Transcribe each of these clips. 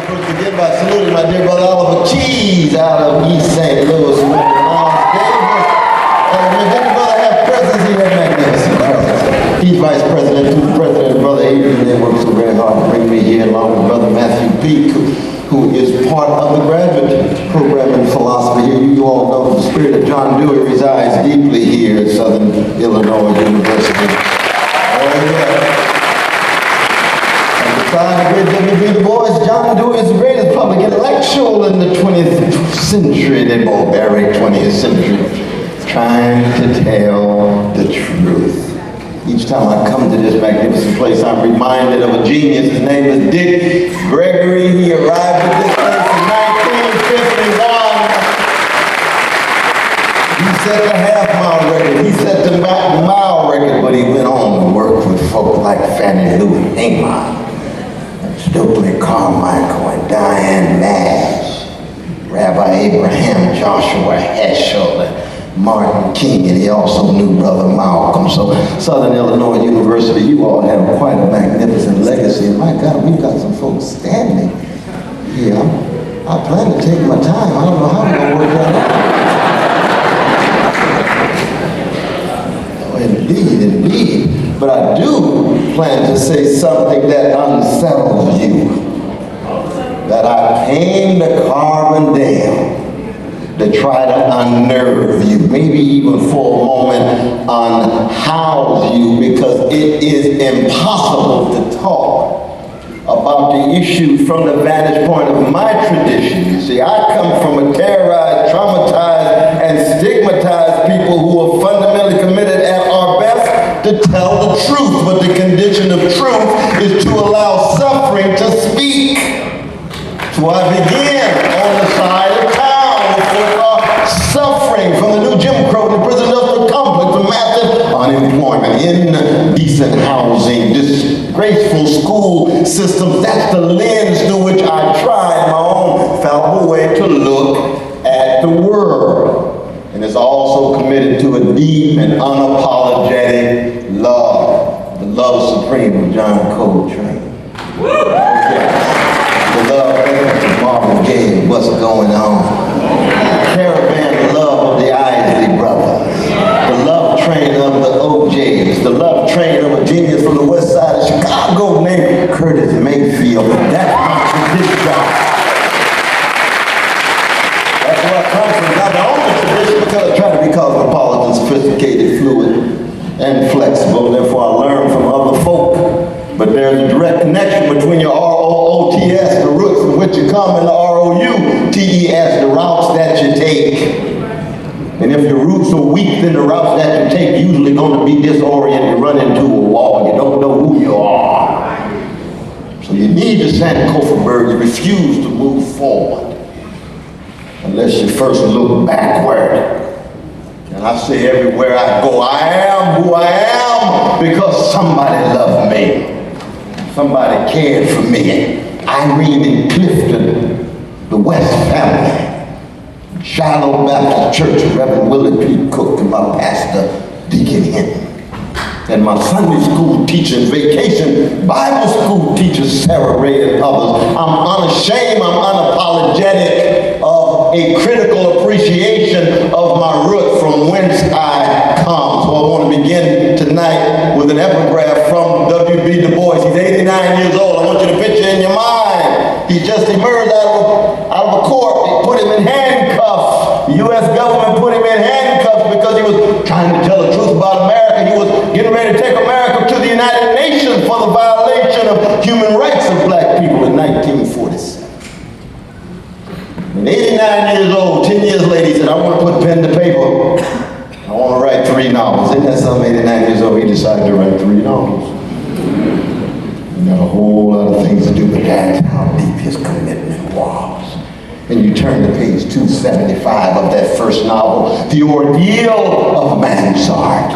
First, begin by saluting my dear brother Oliver Cheese out of East St. Louis. And if any brother have presence, he had magnificent presence. He's vice president to the president, brother Adrian. They worked so very hard to bring me here, along with brother Matthew Peak, who is part of the graduate program in philosophy here. You all know the spirit of John Dewey resides deeply here at Southern Illinois University. Beside the great W.B. Du Bois, John Dewey is the greatest public intellectual in the 20th century, the barbaric 20th century, trying to tell the truth. Each time I come to this magnificent place, I'm reminded of a genius. His name is Dick Gregory. He arrived at this place in 1951. He set the half-mile record. He set the mile record, but he went on to work with folks like Fannie Lou Hamer, Stokely Carmichael, and Diane Nash, Rabbi Abraham Joshua Heschel, and Martin King, and he also knew Brother Malcolm. So Southern Illinois University, you all have quite a magnificent legacy. And my God, we've got some folks standing here. I plan to take my time. I don't know how I'm going to work that out. Oh, indeed. But I do plan to say something that unsettles you. That I came to Carbondale to try to unnerve you, maybe even for a moment unhouse you, because it is impossible to talk about the issue from the vantage point of my tradition. You see, I come from a terrorized, traumatized, and stigmatized people who are fundamentally committed at our best to tell the truth, but the condition of truth is to allow suffering to speak. So I begin on the side of town. Suffering from the new Jim Crow, the prison industrial complex, from massive unemployment, indecent housing, disgraceful school systems. That's the lens through which I try in my own fallible way to look at the world. And it's also committed to a deep and unapologetic love, the love supreme of John Coltrane. The love of Marvin Gaye, what's going on? Caravan love of the Isley Brothers, the love train of the OJs, the love train of a genius from the west side of Chicago named Curtis Mayfield. That's my tradition. That's where I come from. Now the only tradition, because I try to be cosmopolitan, sophisticated, fluid, and flexible, therefore I learn from other folk. But there's a direct connection between your R-O-O-T-S, the roots from which you come, and the R-O-U-T-E-S, the routes that you take. And if your roots are weak, then the routes that you take usually going to be disoriented. You run into a wall. You don't know who you are. So you need to Sankofa birds refuse to move forward unless you first look backward. And I say everywhere I go, I am who I am because somebody loved me. Somebody cared for me. Irene and Clifton, the West family, Shiloh Baptist Church, Reverend Willie P. Cook, and my pastor, Deacon Henry. And my Sunday school teachers, vacation Bible school teachers, Sarah Ray and others. I'm unashamed, I'm unapologetic of a critical appreciation of my root from whence I come. So I want to begin tonight with an epigraph from W.B. Du Bois. He's 89 years old. I want you to picture in your mind. He just emerged out of a court. They put him in handcuffs. The U.S. government put him in handcuffs because he was trying to tell the truth about America. He was getting ready to take America to the United Nations for the violation of human rights of black people in 1947. And 89 years old, 10 years later, he said, I want to put pen to paper. I want to write 3 novels. Isn't that something? 89 years old, he decided to write 3 novels. He got a whole lot of things to do, but that's how deep his commitment was. And you turn to page 275 of that first novel, The Ordeal of Mansard.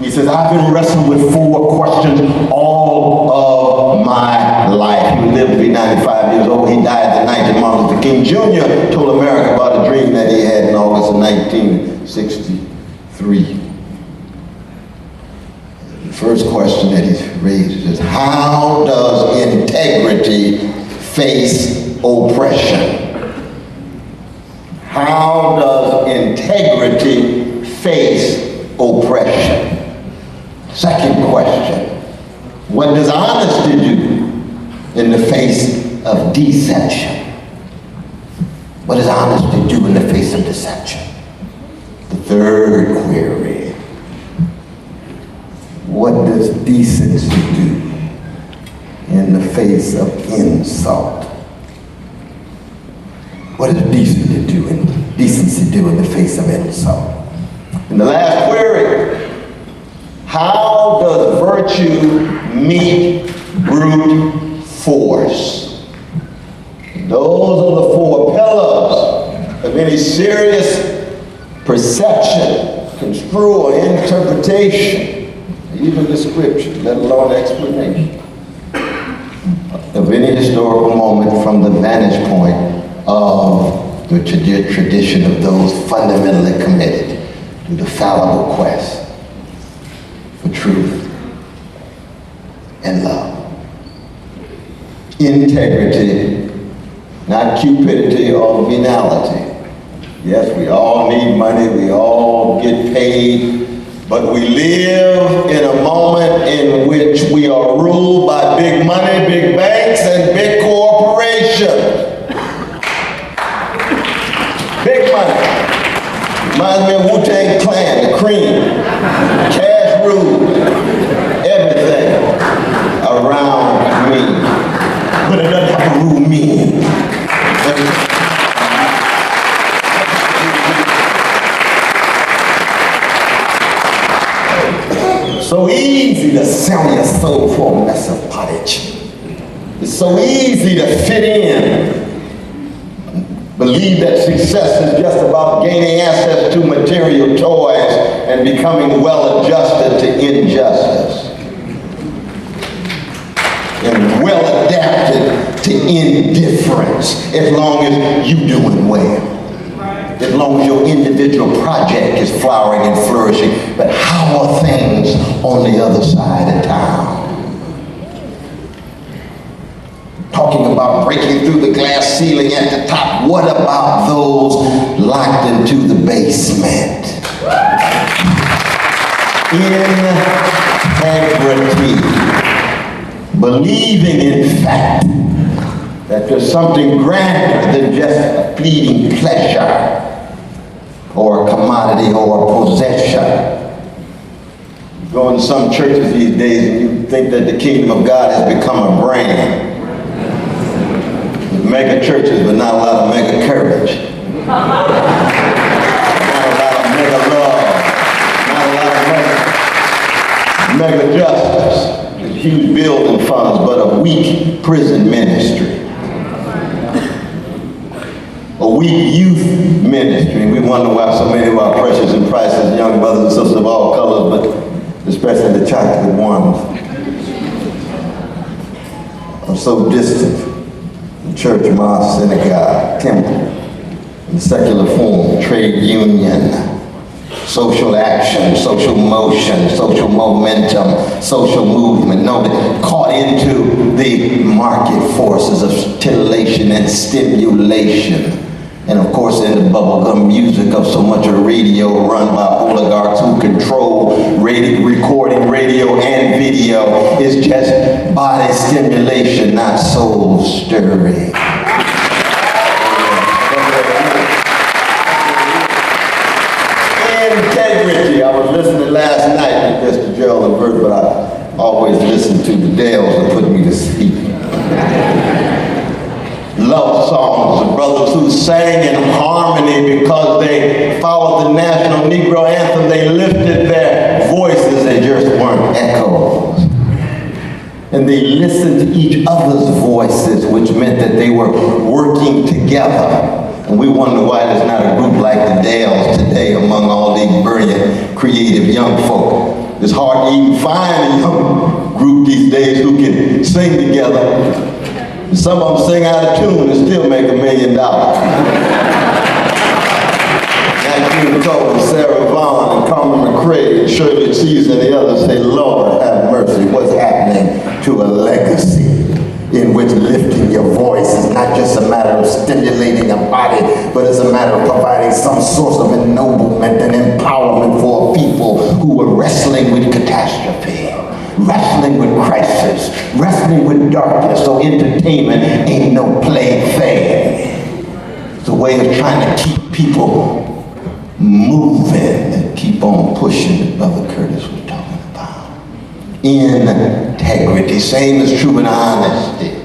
He says, I've been wrestling with 4 questions all of my life. He lived to be 95 years old. He died the night that Martin Luther King Jr. told America about a dream that he had in August of 1963. The first question that he raised is, how does integrity face oppression? How does integrity face oppression? Second question, what does honesty do in the face of deception? What does honesty do in the face of deception? The third query, what does decency do in the face of insult? What does decency do in the face of insult? And the last query, how does virtue meet brute force? Those are the four pillars of any serious perception, construal, or interpretation, even description, let alone explanation, of any historical moment from the vantage point of the tradition of those fundamentally committed to the fallible quest for truth and love. Integrity, not cupidity or venality. Yes, we all need money, we all get paid, but we live in a moment in which we are ruled by big money, big banks, and big corporations. Big money. Reminds me of Wu-Tang Clan, the Cream. Cash rules everything around me. But it doesn't have to rule me. So easy to sell your soul for a mess of pottage. It's so easy to fit in. Believe that success is just about gaining access to material toys and becoming well-adjusted to injustice. And well-adapted to indifference, as long as you're doing well. As long as your individual project is flowering and flourishing. But how are things on the other side of town? Talking about breaking through the glass ceiling at the top. What about those locked into the basement? Integrity. Believing in fact that there's something grander than just a fleeting pleasure or a commodity or a possession. You go into some churches these days and you think that the kingdom of God has become a brand. Mega churches, but not a lot of mega courage. Not a lot of mega love. Not a lot of mega justice. Huge building funds, but a weak prison ministry. A weak youth ministry. We wonder why so many of our precious and priceless young brothers and sisters of all colors, but especially the chocolate ones, are so distant. Church, mosque, synagogue, temple, in secular form, trade union, social action, social motion, social momentum, social movement. No, they're caught into the market forces of titillation and stimulation. And of course, in the bubblegum music of so much of radio run by oligarchs who control recording, radio, and video is just body stimulation, not soul stirring. Integrity. I was listening last night to Mr. Gerald and Bert, but I always listen to the Dales that put me to sleep. Love songs of brothers who sang in harmony because they followed the national Negro anthem. They lifted their voices, they just weren't echoes. And they listened to each other's voices, which meant that they were working together. And we wonder why there's not a group like the Dales today among all these brilliant, creative young folk. It's hard to even find a young group these days who can sing together. Some of them sing out of tune and still make $1 million. Nat King Cole, Sarah Vaughan, and Carmen McRae, and Shirley Cheese, and the others say, Lord have mercy, what's happening to a legacy? in which lifting your voice is not just a matter of stimulating a body, but it's a matter of providing some source of ennoblement and empowerment for people who are wrestling with catastrophe, wrestling with crisis, wrestling with darkness. So entertainment ain't no plaything. It's a way of trying to keep people moving, keep on pushing that Brother Curtis was talking about. Integrity, same is true in honesty.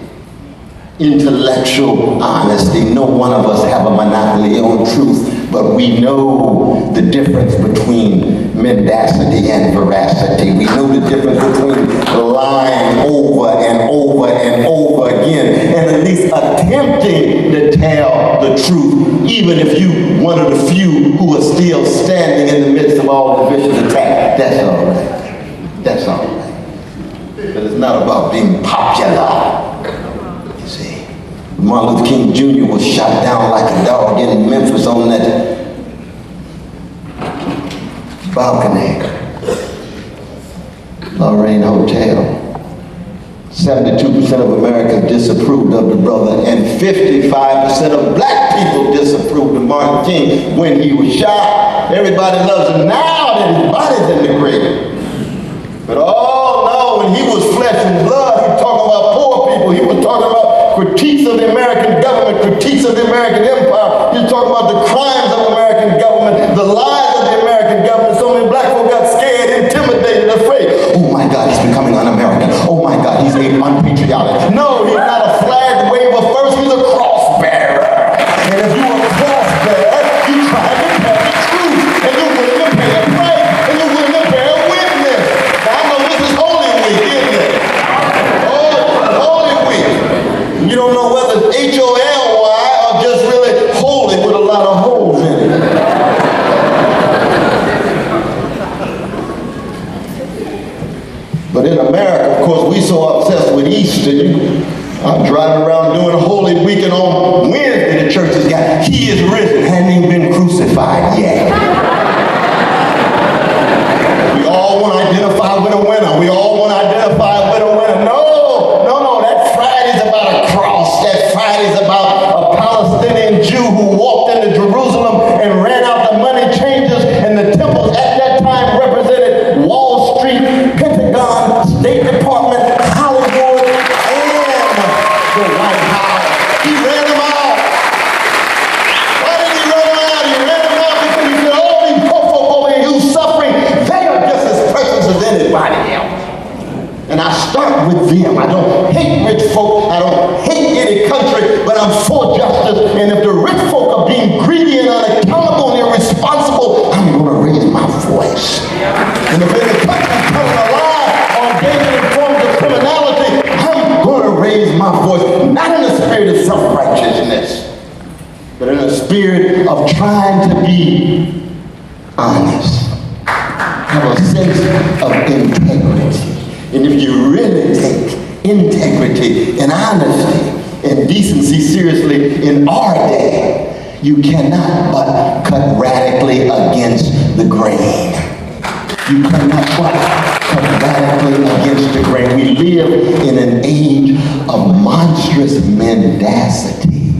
Intellectual honesty. No one of us have a monopoly on truth, but we know the difference between mendacity and veracity. We know the difference between lying over and over and over again, and at least attempting to tell the truth, even if you one of the few who are still standing in the midst of all the vicious attack. That's all right. That's all right. But it's not about being popular. See, Martin Luther King Jr. was shot down like a dog in Memphis on that balcony, Lorraine Hotel. 72% of Americans disapproved of the brother, and 55% of black people disapproved of Martin King when he was shot. Everybody loves him now that his body's in the grave. But oh no, when he was flesh and blood, he was talking about poor people. He was talking about critiques of the American government, critiques of the American empire. He was talking about the crimes of American government, the lies of the American government. So many black folk got scared, intimidated, afraid. Oh my God, he's becoming un-American. Oh my God, he's unpatriotic. No, he's not a flag waver first, he's a cross bearer. And if you're a cross bearer, you try to tell the truth. And you're willing to pay a price. And you're willing to bear witness. Now I know this is Holy Week, isn't it? Oh, Holy Week. You don't know whether it's H-O-L-Y or just really holy with a lot of holes in it. But in America, of course, we so obsessed with Easter. I'm driving around doing a Holy Week, and on Wednesday the church has got, he is risen, hadn't even been crucified yet. We all want to identify with a winner. We all want to identify with a winner. No, that Friday's about a cross. That Friday's about a Palestinian Jew who walked into Jerusalem and ran out the money changers, and the temples at that time represented Wall Street, Pentagon, State Department, Hollywood, and the White House. He ran them out. Why did he run them out? He ran them out because he said, all these poor folk over here who's suffering, they are just as precious as anybody else. And I start with them. I don't hate rich folk. I don't hate any country, but I'm for justice. And if the rich folk are being greedy and unaccountable and irresponsible, I'm going to raise my voice. And if any country is telling a lie on dangerous forms of criminality, I'm going to raise my voice, not in the spirit of self-righteousness, but in the spirit of trying to be honest, have a sense of integrity. And if you really take integrity and honesty and decency seriously in our day, you cannot but cut radically against the grain. You cannot but cut radically against the grain. We live in an age of monstrous mendacity.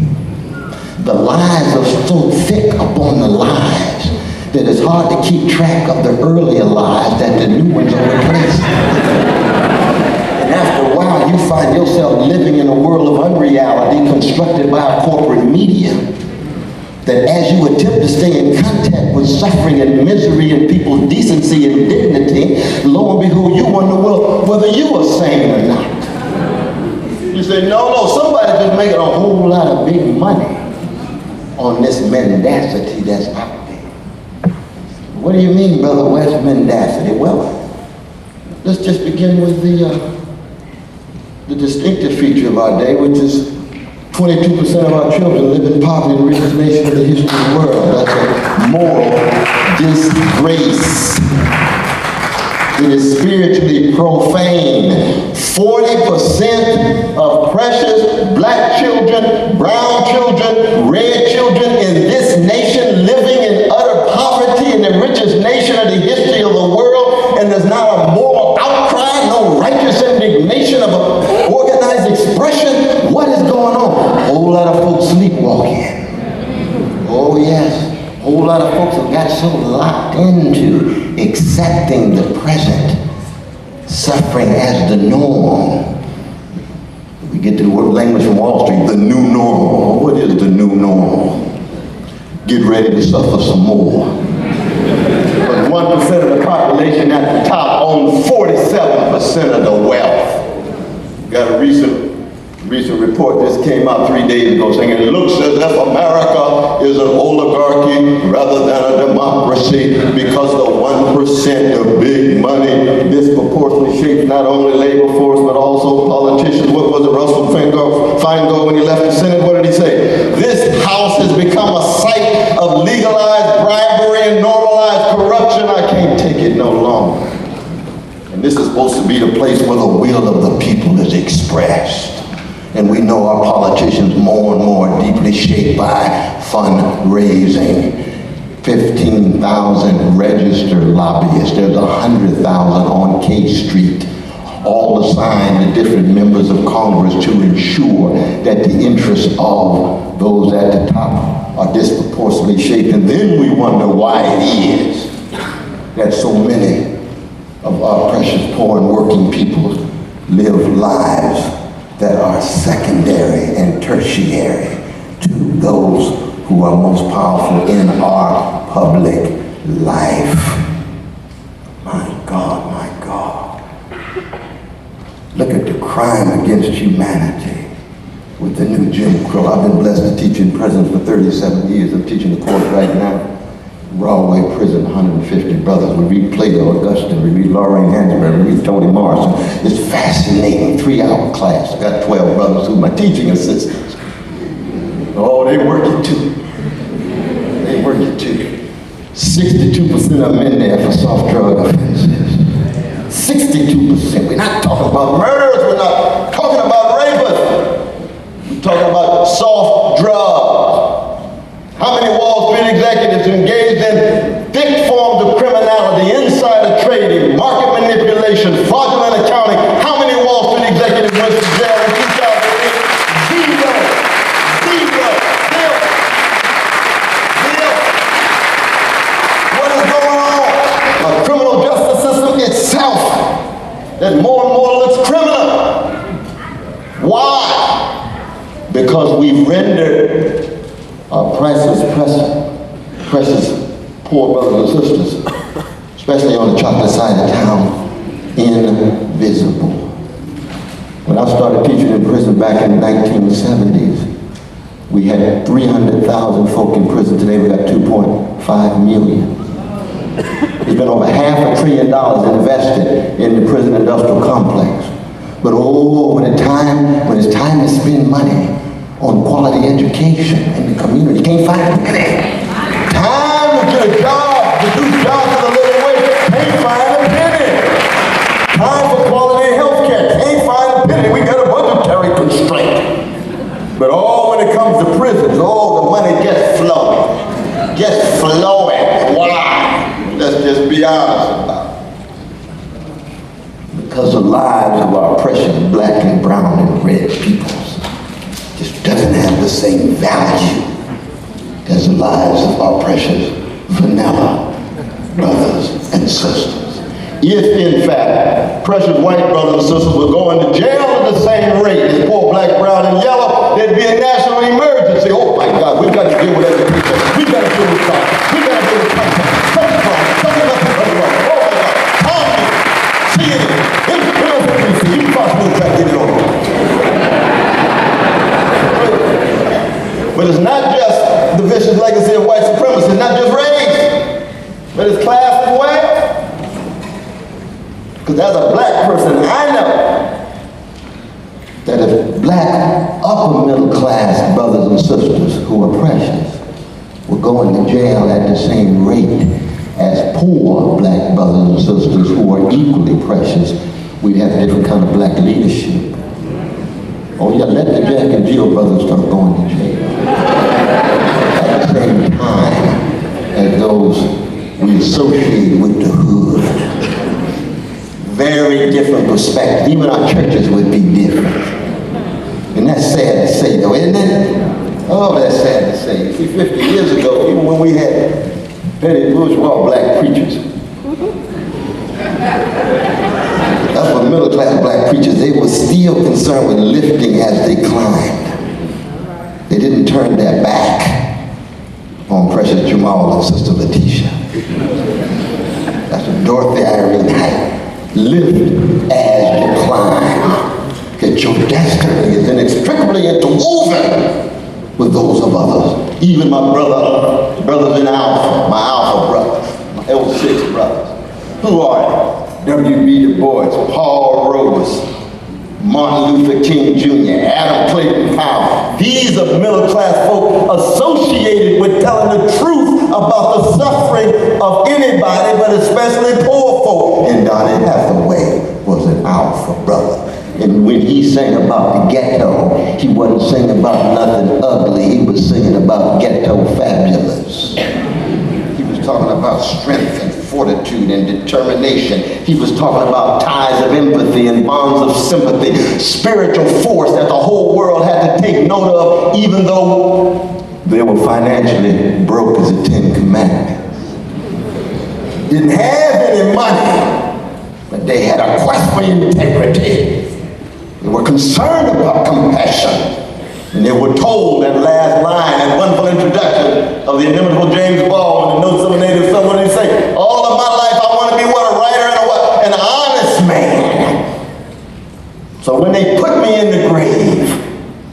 The lies are so thick upon the lies that it's hard to keep track of the earlier lies that the new ones are replacing. And after a while, you find yourself living in a world of unreality constructed by a corporate media that as you attempt to stay in contact with suffering and misery and people's decency and dignity, lo and behold, you wonder, well, whether you are sane or not. You say, no, somebody's just making a whole lot of big money on this mendacity that's out there. What do you mean, brother? Where's mendacity? Well, let's just begin with the distinctive feature of our day, which is 22% of our children live in poverty in the richest nation of the history of the world. That's a moral disgrace. It is spiritually profane. 40% of precious black children, brown children, red children in this nation living in utter poverty in the richest nation of the history of the world, and there's not a moral outcry, no righteous indignation of an organized expression got so locked into accepting the present, suffering as the norm. We get to the word language from Wall Street, the new normal. What is the new normal? Get ready to suffer some more. But 1% of the population at the top owns 47% of the wealth. Got a recent report just came out 3 days ago saying it looks as if America is an oligarchy rather than a democracy because the 1% of big money disproportionately shapes not only labor force but also politicians. What was it, Russell Feingold, when he left the Senate? What did he say? This house has become a site of legalized bribery and normalized corruption. I can't take it no longer. And this is supposed to be the place where the will of the people is expressed. And we know our politicians more and more deeply shaped by fundraising. 15,000 registered lobbyists. There's 100,000 on K Street, all assigned to different members of Congress to ensure that the interests of those at the top are disproportionately shaped. And then we wonder why it is that so many of our precious poor and working people live lives that are secondary and tertiary to those who are most powerful in our public life. My God, my God. Look at the crime against humanity with the new Jim Crow. I've been blessed to teach in prisons for 37 years. I'm teaching the course right now. Broadway Prison, 150 brothers. We read Plato, Augustine, we read Lorraine Hansberry, we read Toni Morrison. It's fascinating, 3-hour class. I got 12 brothers who are my teaching assistants. Oh, they work it too. They work it too. 62% of them in there for soft drug offenses. 62%. We're not talking about murderers, we're not talking about rapists. We're talking about soft drugs. How many Wall Street executives engaged in thick forms of criminality, insider trading, market manipulation, fraudulent accounting? How many Wall Street executives went to jail in 2008? Zero. What is going on? A criminal justice system itself that more and more looks criminal. Why? Because we've rendered our precious poor brothers and sisters, especially on the chocolate side of town, invisible. When I started teaching in prison back in the 1970s, we had 300,000 folk in prison. Today we got 2.5 million. There's been over $500 billion invested in the prison industrial complex. But when it's time to spend money on quality education in the community, you can't find a penny. Time to get a job, to do jobs at a little wage, can't find a penny. Time for quality health care, can't find a penny. We got a budgetary constraint. But when it comes to prisons, the money gets flowing. Why? Let's just be honest about it. Because the lives of our precious black and brown and red peoples just doesn't have the same value as the lives of our precious vanilla brothers and sisters. If, in fact, precious white brothers and sisters were going to jail at the same rate as poor black, brown, and yellow, there'd be a national emergency. Oh my God, we've got to deal with education. We've got to deal with crime. We've got to deal with crime. Oh my God, poverty, CNN, MSNBC, you possibly try to get it over. But it's not just the vicious legacy of white supremacy. It's not just race, but it's class as well. Because as a black person, I know that if black upper middle class brothers and sisters who are precious were going to jail at the same rate as poor black brothers and sisters who are equally precious, we'd have a different kind of black leadership. Oh yeah, let the Jack and Jill brothers start going to jail. At the same time as those we associate with the hood. Very different perspective. Even our churches would be different. And that's sad to say though, isn't it? Oh, that's sad to say. See, 50 years ago, even when we had Petty bourgeois black preachers. That's what middle-class black preachers, they were still concerned with lifting as they climbed. They didn't turn their back on Precious Jamal and Sister Letitia. That's what Dorothy Irene Height. Lift as you climb. That your destiny is inextricably interwoven with those of others. Even my brothers in Alpha, my Alpha brothers, my L6 brothers. Who are they? W.B. Du Bois, Paul Rose, Martin Luther King Jr., Adam Clayton Powell. These are middle-class folk associated with telling the truth about the suffering of anybody, but especially poor folk. And Donny Hathaway was an Alpha brother. And when he sang about the ghetto, he wasn't singing about nothing ugly. He was singing about ghetto fabulous. He was talking about strength and fortitude and determination. He was talking about ties of empathy and bonds of sympathy, spiritual force that the whole world had to take note of, even though they were financially broke as the Ten Commandments. Didn't have any money, but they had a quest for integrity. They were concerned about compassion. And they were told that last line, that wonderful introduction of the inimitable James Baldwin, the Notes of a Native Son, what did he say? All of my life I want to be what? A writer and a what? An honest man. So when they put me in the grave,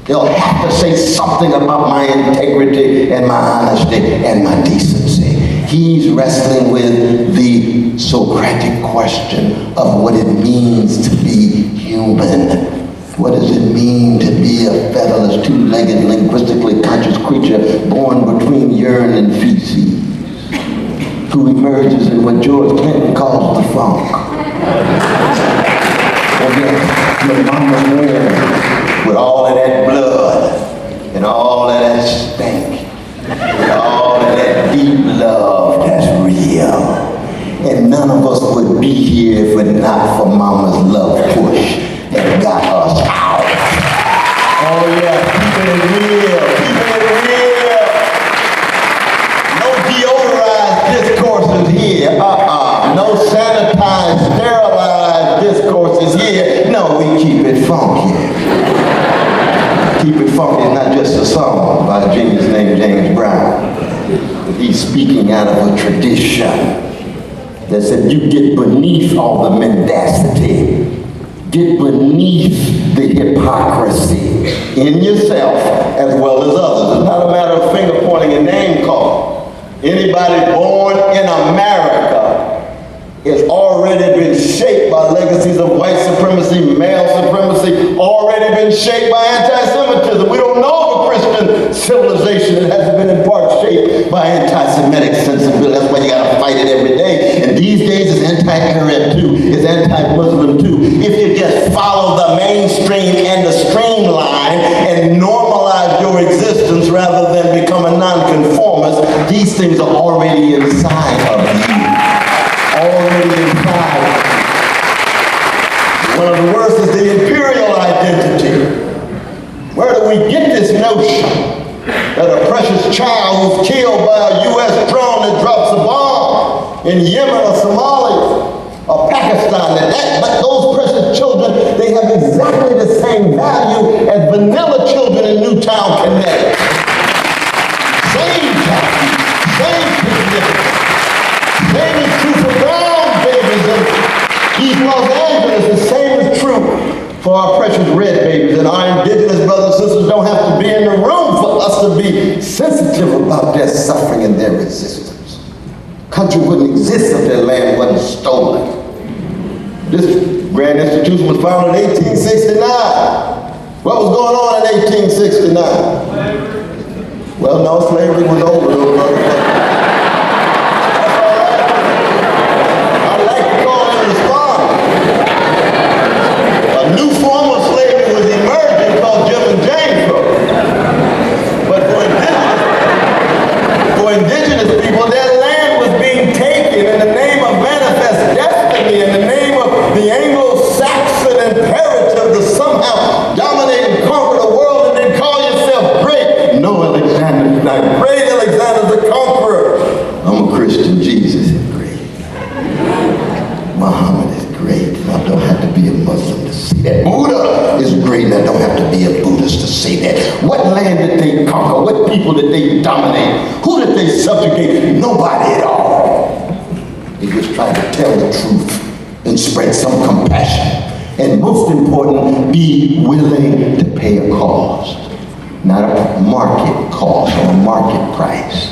they'll have to say something about my integrity and my honesty and my decency. He's wrestling with the Socratic question of what it means to be human. What does it mean to be a featherless, two-legged, linguistically conscious creature born between urine and feces, who emerges in what George Clinton calls the funk? And yet, your mama's womb, with all of that blood, and all of that stank, and all of that deep love that's real. And none of us would be here if it not for mama's love push that got us out. Oh yeah, keeping it real, keeping it real. No deodorized discourses here, no sanitized, sterilized discourses here. No, we keep it funky. Keep it funky is not just a song by a genius named James Brown. He's speaking out of a tradition that said you get beneath all the mendacity. Get beneath the hypocrisy in yourself as well as others. It's not a matter of finger pointing and name calling. Anybody born in America has already been shaped by legacies of white supremacy, male supremacy, already been shaped by anti-Semitism. We don't know of a Christian civilization that hasn't been in part shaped by anti-Semitic sensibility. That's why you gotta fight it every day. And these days it's anti-Arab too, it's anti-Muslim too. If you just follow the mainstream and the streamline and normalize your existence rather than become a nonconformist, these things are already inside of you. Already inside. One of the worst is the imperial identity. Where do we get this notion that a precious child who's killed by a U.S. drone that drops a bomb in Yemen or Somalia or Pakistan, but those precious children, they have exactly the same value as vanilla children in Newtown, Connecticut. Same value, same significance. Same is true for brown babies in East Los Angeles. The same is true for our precious red babies. And our indigenous brothers and sisters don't have to be in the room for us to be sensitive about their suffering and their resistance. Country wouldn't exist if their land wasn't stolen. This grand institution was founded in 1869. What was going on in 1869? Well, no, slavery was over, little brother. Great Alexander to say that? What land did they conquer? What people did they dominate? Who did they subjugate? Nobody at all. They just tried to tell the truth and spread some compassion. And most important, be willing to pay a cost. Not a market cost or a market price,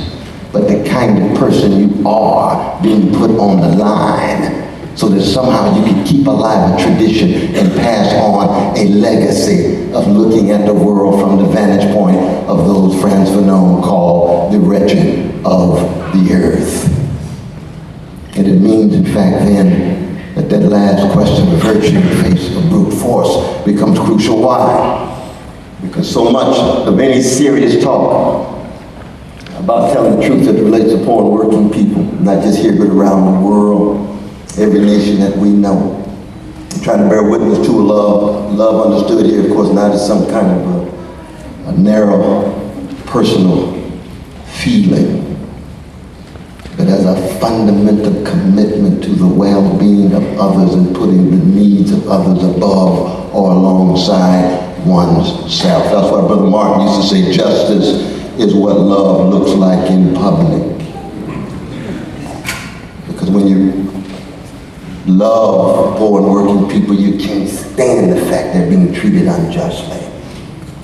but the kind of person you are being put on the line so that somehow you can keep alive a tradition and pass on a legacy of looking at the world from the vantage point of those Frantz Fanon called the wretched of the earth. And it means, in fact, then, that last question of virtue in the face of brute force becomes crucial. Why? Because so much of any serious talk about telling the truth that relates upon working people, not just here but around the world, every nation that we know. I'm trying to bear witness to a love. Love understood here, of course, not as some kind of a narrow, personal feeling, but as a fundamental commitment to the well-being of others and putting the needs of others above or alongside one's self. That's why Brother Martin used to say justice is what love looks like in public. Because when you love poor and working people, you can't stand the fact they're being treated unjustly.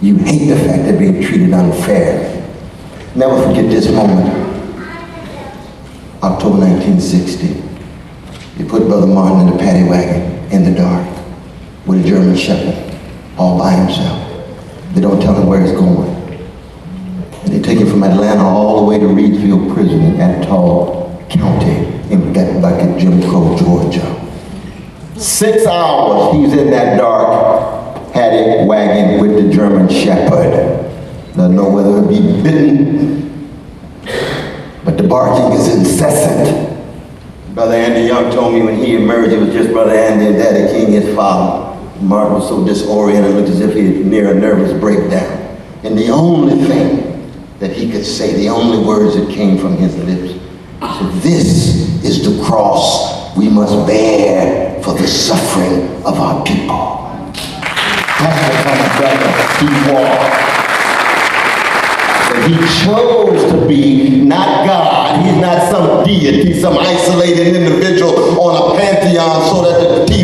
You hate the fact they're being treated unfairly. Never forget this moment. October 1960. You put Brother Martin in the paddy wagon in the dark with a German shepherd all by himself. They don't tell him where he's going. And they take him from Atlanta all the way to Reedsville Prison in Attoll County in Bucket, Jim Crow, Georgia. 6 hours he's in that dark paddy wagon with the German shepherd. Doesn't know whether he'll be bitten, but the barking is incessant. Brother Andy Young told me when he emerged, it was just Brother Andy and Daddy King, his father. Martin was so disoriented, looked as if he was near a nervous breakdown. And the only thing that he could say, the only words that came from his lips, he said, "This is the cross we must bear for the suffering of our people." That's the kind of brother he was. He chose to be not God. He's not some deity, some isolated individual on a pantheon so that the TV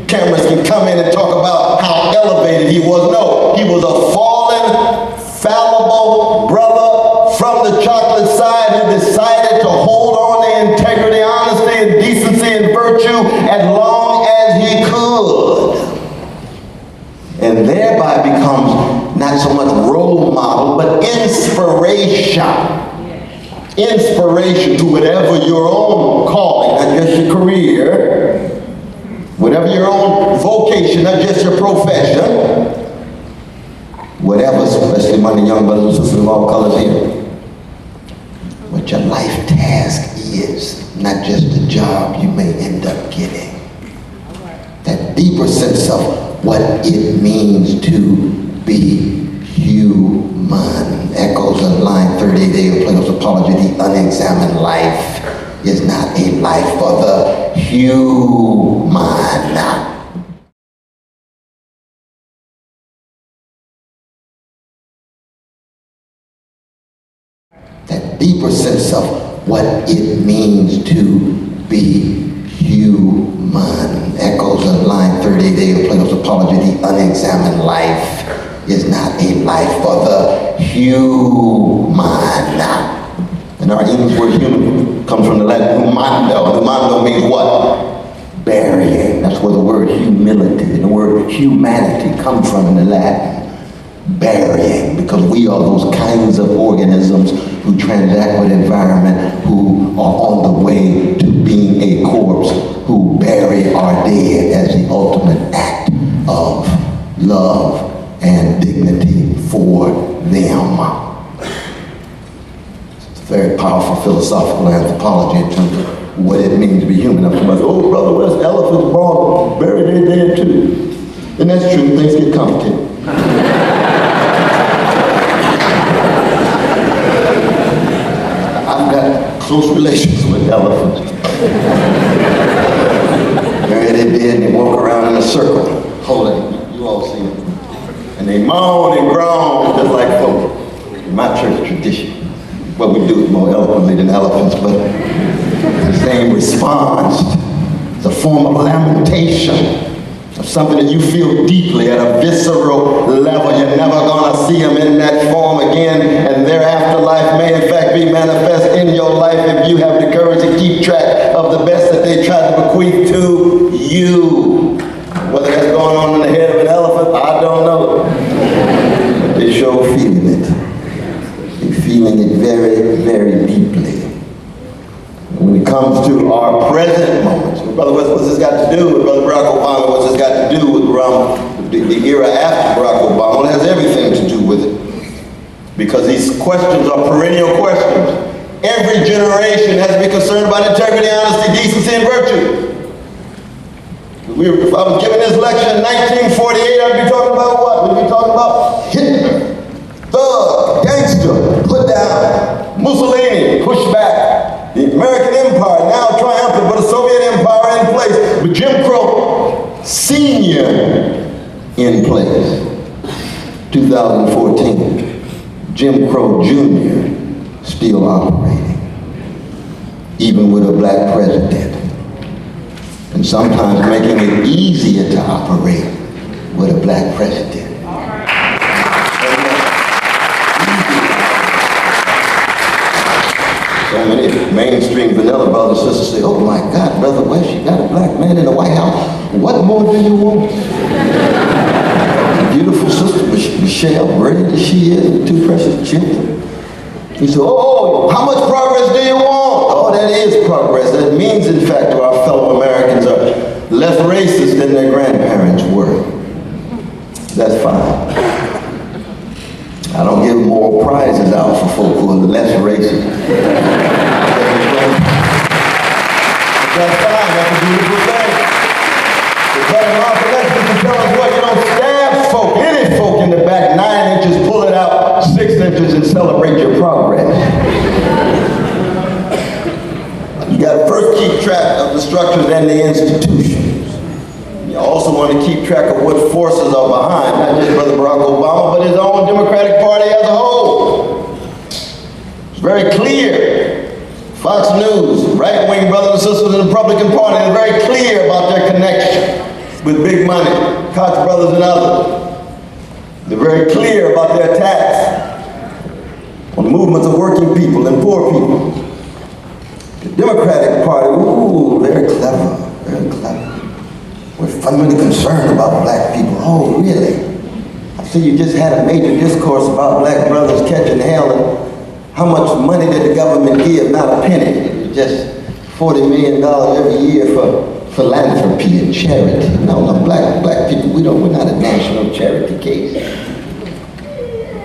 cameras can come in and talk about how elevated he was. No, he was a fallen, fallible brother from the chocolate side who decided to hold on to integrity, honesty, and decency and virtue as long as he could. And thereby becomes not so much role model, but inspiration. Inspiration to whatever your own calling, not just your career, whatever your own vocation, not just your profession, whatever, especially among the young brothers and sisters of all colors here, what your life task is, not just the job you may end up getting. That deeper sense of what it means to be human. Echoes of line 38A of Plato's Apology. The unexamined life is not a life for the human. That deeper sense of what it means to be human. Echoes of line 38A of Plato's Apology. The unexamined life is not a life for the human. And our English word human comes from the Latin humando. Humando means what? Burying. That's where the word humility and the word humanity comes from in the Latin. Burying, because we are those kinds of organisms who transact with environment, who are on the way to being a corpse, who bury our dead as the ultimate act of love and dignity for them. It's a very powerful philosophical anthropology in terms of what it means to be human. I'm like, oh brother, where's elephants brought buried their dead too? And that's true, things get complicated. I've got close relations with elephants. Bury their dead and they walk around in a circle, holding, you all see it. And they moan moan and groan, just like folk. In my church tradition, well, we do it more eloquently than elephants, but the same response. It's a form of lamentation, of something that you feel deeply at a visceral level. You're never gonna see them in that form again, and their afterlife may in fact be manifest in your life if you have the courage to keep track of the best that they tried to bequeath to you. Whether that's going on in the head of an elephant, I don't know. But they sure feeling it. They're feeling it very, very deeply. When it comes to our present moments, Brother, what's this got to do with Brother Barack Obama? What's this got to do with the era after Barack Obama? Well, it has everything to do with it. Because these questions are perennial questions. Every generation has to be concerned about integrity, honesty, decency, and virtue. If I was giving this lecture in 1948, I'd be talking about what? We'd be talking about Hitler, thug, gangster, put down, Mussolini, push back, the American Empire now triumphant, but a Soviet Empire in place, but Jim Crow Senior in place. 2014, Jim Crow Jr. still operating, even with a black president. And sometimes making it easier to operate with a black president. So many mainstream vanilla brothers and sisters say, oh my God, Brother West, you got a black man in the White House. What more do you want? Beautiful sister Michelle, brilliant as she is, and two precious children. He said, oh, how much progress do you want? Oh, that is progress. That means, in fact, to our fellow Americans are less racist than their grandparents were. That's fine. I don't give moral prizes out for folk who are less racist. That's fine. That's a beautiful thing. But in our collection, you can tell us what, you don't stab folk, any folk in the back 9 inches, pull it out 6 inches and celebrate your progress. You got to first keep track of the structures and the institutions. You also want to keep track of what forces are behind, not just Brother Barack Obama, but his own Democratic Party as a whole. It's very clear. Fox News, right-wing brothers and sisters in the Republican Party are very clear about their connection with big money, Koch brothers and others. They're very clear about their attacks on the movements of working people and poor people. The Democratic Party, ooh, very clever, very clever. We're fundamentally concerned about black people. Oh, really? I see you just had a major discourse about black brothers catching hell, and how much money did the government give? Not a penny. Just $40 million every year for philanthropy and charity. No, black people, we're not a national charity case.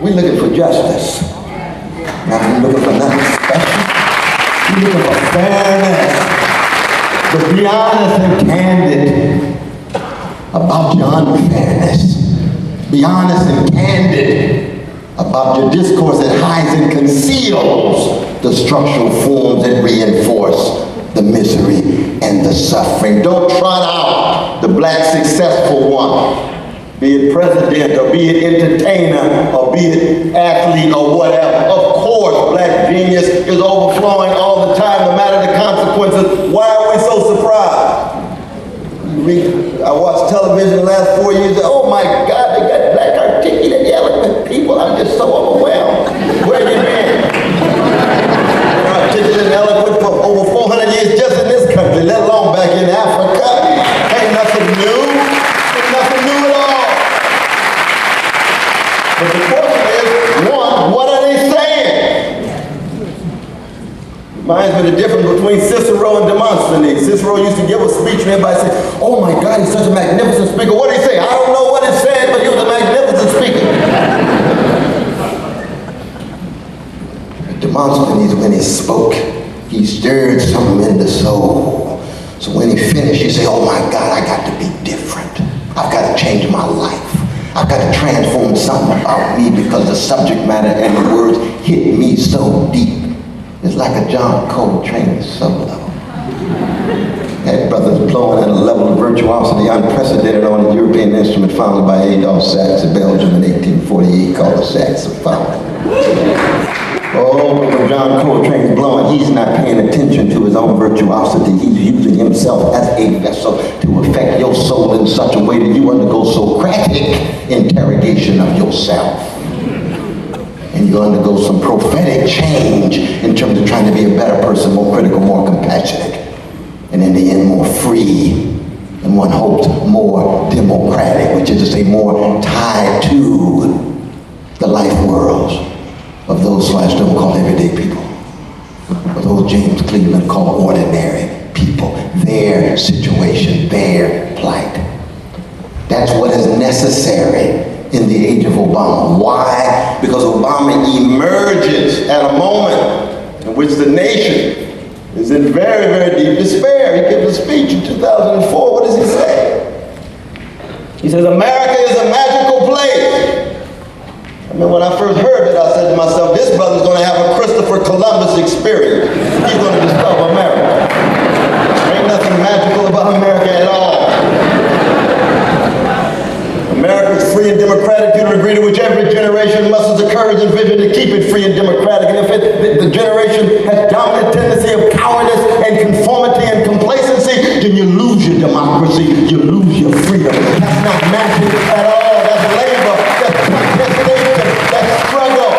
We're looking for justice. Not looking for nothing special. We're looking for fairness. But be honest and candid about your unfairness. Be honest and candid about your discourse that hides and conceals the structural forms that reinforce the misery and the suffering. Don't trot out the black successful one, be it president or be it entertainer or be it athlete or whatever. Of course, black genius is overflowing all the time, no matter the consequences. Why are we so surprised? I watched television the last 4 years. Oh my God, they got black articulate, eloquent people. I'm just so overwhelmed. Where you been? Articulate and eloquent for over 400 years just in this country, let alone back in Africa. Ain't nothing new. Ain't nothing new at all. But the question is, one, what are they saying? Reminds me of the difference between Cicero and Demosthenes. Cicero used to give a speech and everybody said, oh my God, he's such a magnificent speaker. What did he say? I don't know what he said, but he was a magnificent speaker. Demosthenes, when he spoke, he stirred something in the soul. So when he finished, he said, oh my God, I got to be different. I've got to change my life. I've got to transform something about me because the subject matter and the words hit me so deep. It's like a John Coltrane solo. had brothers blowing at a level of virtuosity unprecedented on a European instrument founded by Adolphe Sax in Belgium in 1848 called the saxophone. Oh, but when John Coltrane's blowing, he's not paying attention to his own virtuosity. He's using himself as a vessel to affect your soul in such a way that you undergo Socratic interrogation of yourself. And you undergo some prophetic change in terms of trying to be a better person, more critical, more compassionate, and in the end more free, and one hopes more democratic, which is to say more tied to the life worlds of those who I still call everyday people, of those James Cleveland called ordinary people, their situation, their plight. That's what is necessary in the age of Obama. Why? Because Obama emerges at a moment in which the nation is in very, very deep despair. He gives a speech in 2004. What does he say? He says, America is a magical place. I mean, when I first heard it, I said to myself, this brother's going to have a Christopher Columbus experience. He's going to discover America. There ain't nothing magical about America at all. America is free and democratic to the degree to which every generation musters the courage and vision to keep it free and democratic. And if the generation has dominant tendency of cowardice and conformity and complacency, then you lose your democracy, you lose your freedom. That's not magic at all. That's labor. That's protestation. That's struggle.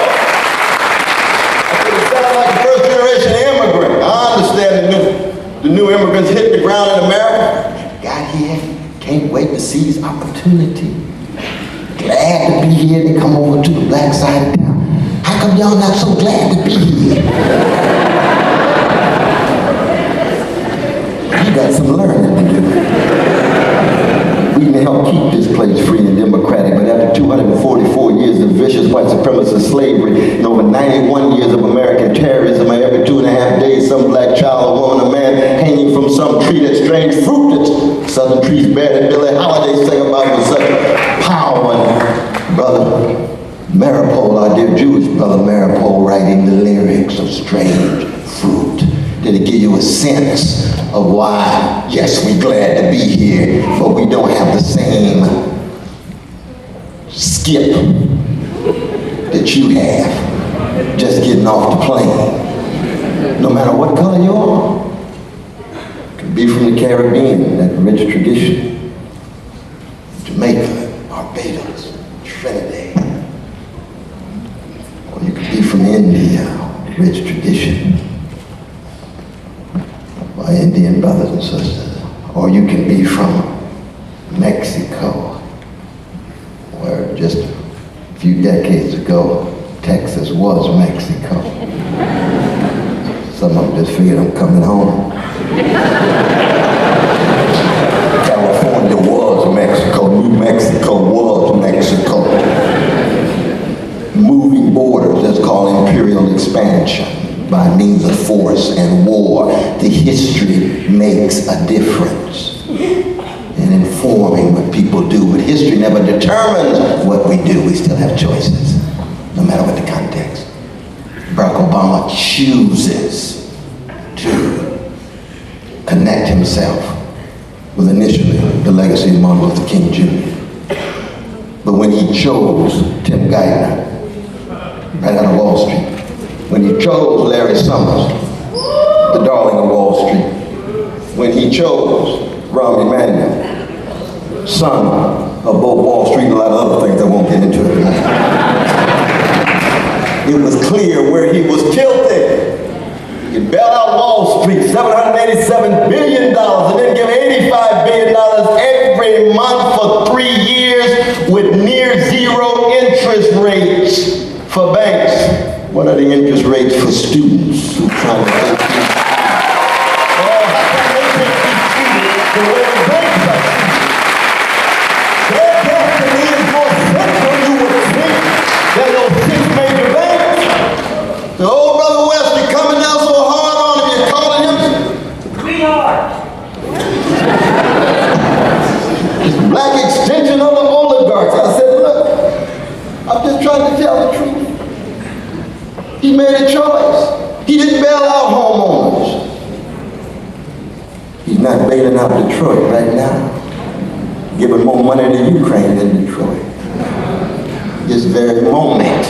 It sounds like a first generation immigrant. I understand the new immigrants hit the ground in America. Got here, can't wait to seize opportunity. Glad to be here. They come over to the black side of town. How come y'all not so glad to be here? You got some learning to do. We can help keep this place free and democratic, but after 244 years of vicious white supremacist slavery and over 91 years of American terrorism, every 2.5 days some black child, a woman, a man hanging from some tree that strange fruit that southern trees bear that Billie Holiday sang about with such power. And Brother Maripol, our dear Jewish brother Maripol, writing the lyrics of strange fruit. Did it give you a sense of why, yes, we're glad to be here, but we don't have the same skip that you have just getting off the plane. No matter what color you are. It could be from the Caribbean, that rich tradition. Jamaica, Barbados, Trinidad. Or you could be from India, rich tradition. My Indian brothers and sisters. Or you can be from Mexico, where just a few decades ago, Texas was Mexico. Some of them just figured I'm coming home. California was Mexico, New Mexico was Mexico. Moving borders, that's called imperial expansion. By means of force and war, the history makes a difference in informing what people do. But history never determines what we do. We still have choices, no matter what the context. Barack Obama chooses to connect himself with initially the legacy of Martin Luther King Jr. But when he chose Tim Geithner, right out of Wall Street, when he chose Larry Summers, the darling of Wall Street, when he chose Rahm Emanuel, son of both Wall Street and a lot of other things I won't get into it tonight, it was clear where he was tilted. He bailed out Wall Street, $787 billion, and then give $85 billion every month for 3 years with near zero interest rates for banks. What are the interest rates for students who try to pay fees? Oh, how can they take these students the way the banks are? Their destiny is more central, you would think, than those 6 major banks. The old brother West, you're coming down so hard on him, you're calling him? We are. This black extension of the oligarchs. I said, look, I'm just trying to tell the truth. He made a choice. He didn't bail out homeowners. He not bailing out Detroit right now, giving more money to Ukraine than Detroit. This very moment.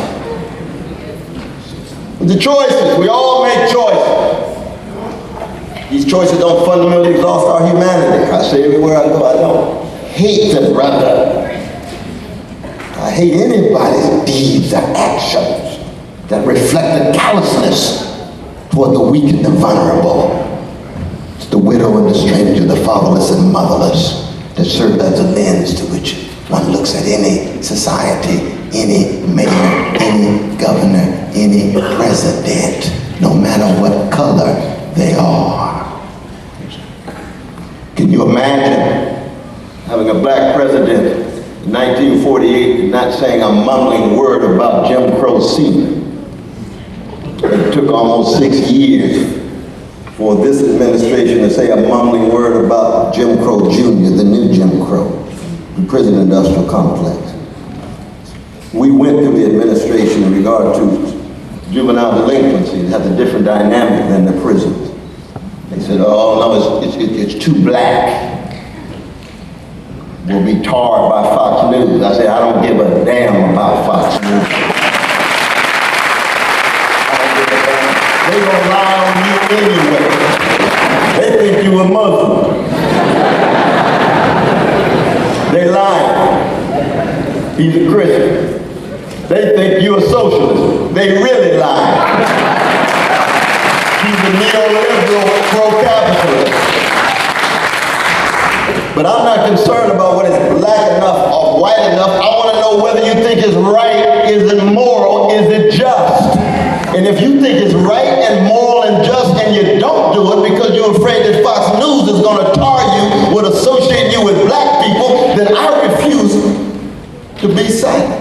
The choices, we all make choices. These choices don't fundamentally exhaust our humanity. I say everywhere I go, I don't hate the brother. I hate anybody's deeds or actions that reflect the callousness toward the weak and the vulnerable. It's the widow and the stranger, the fatherless and motherless, that serve as a lens to which one looks at any society, any mayor, any governor, any president, no matter what color they are. Can you imagine having a black president in 1948 and not saying a mumbling word about Jim Crow Sr.? It took almost 6 years for this administration to say a mumbling word about Jim Crow Jr., the new Jim Crow, the prison industrial complex. We went through the administration in regard to juvenile delinquency. It has a different dynamic than the prisons. They said, oh no, it's too black. We'll be tarred by Fox News. I said, I don't give a damn about Fox News. They're gonna lie on you anyway. They think you a Muslim. They lying. He's a Christian. They think you're a socialist. They really lie. He's a neoliberal pro-capitalist. But I'm not concerned about what is black enough or white enough. I want to know whether you think it's right, is it moral, is it just? And if you think it's right and moral and just and you don't do it because you're afraid that Fox News is going to tar you, would associate you with black people, then I refuse to be silent.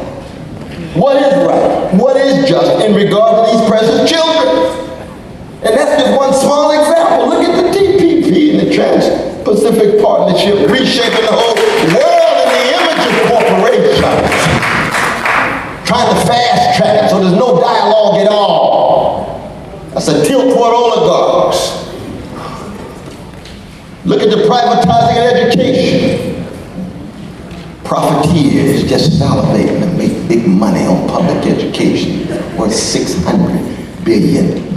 What is right? What is just in regard to these precious children? And that's just one small example. Look at the TPP and the Trans-Pacific Partnership reshaping the whole world in the image of corporations. Trying to fast track it so there's no dialogue at all. That's a tilt toward oligarchs. Look at the privatizing of education. Profiteers just salivating to make big money on public education worth $600 billion.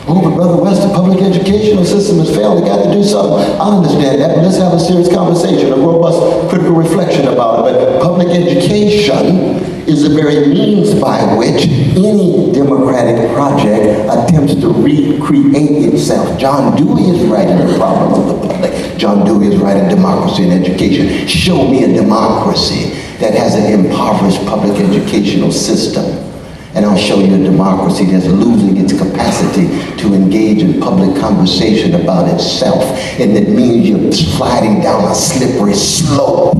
Oh, but Brother West, the public educational system has failed. They got to do something. I understand that, but let's have a serious conversation, a robust critical reflection about it. But public education is the very means by which any democratic project attempts to recreate itself. John Dewey is right in the problems of the public. John Dewey is right in democracy and education. Show me a democracy that has an impoverished public educational system, and I'll show you a democracy that's losing its capacity to engage in public conversation about itself. And that means you're sliding down a slippery slope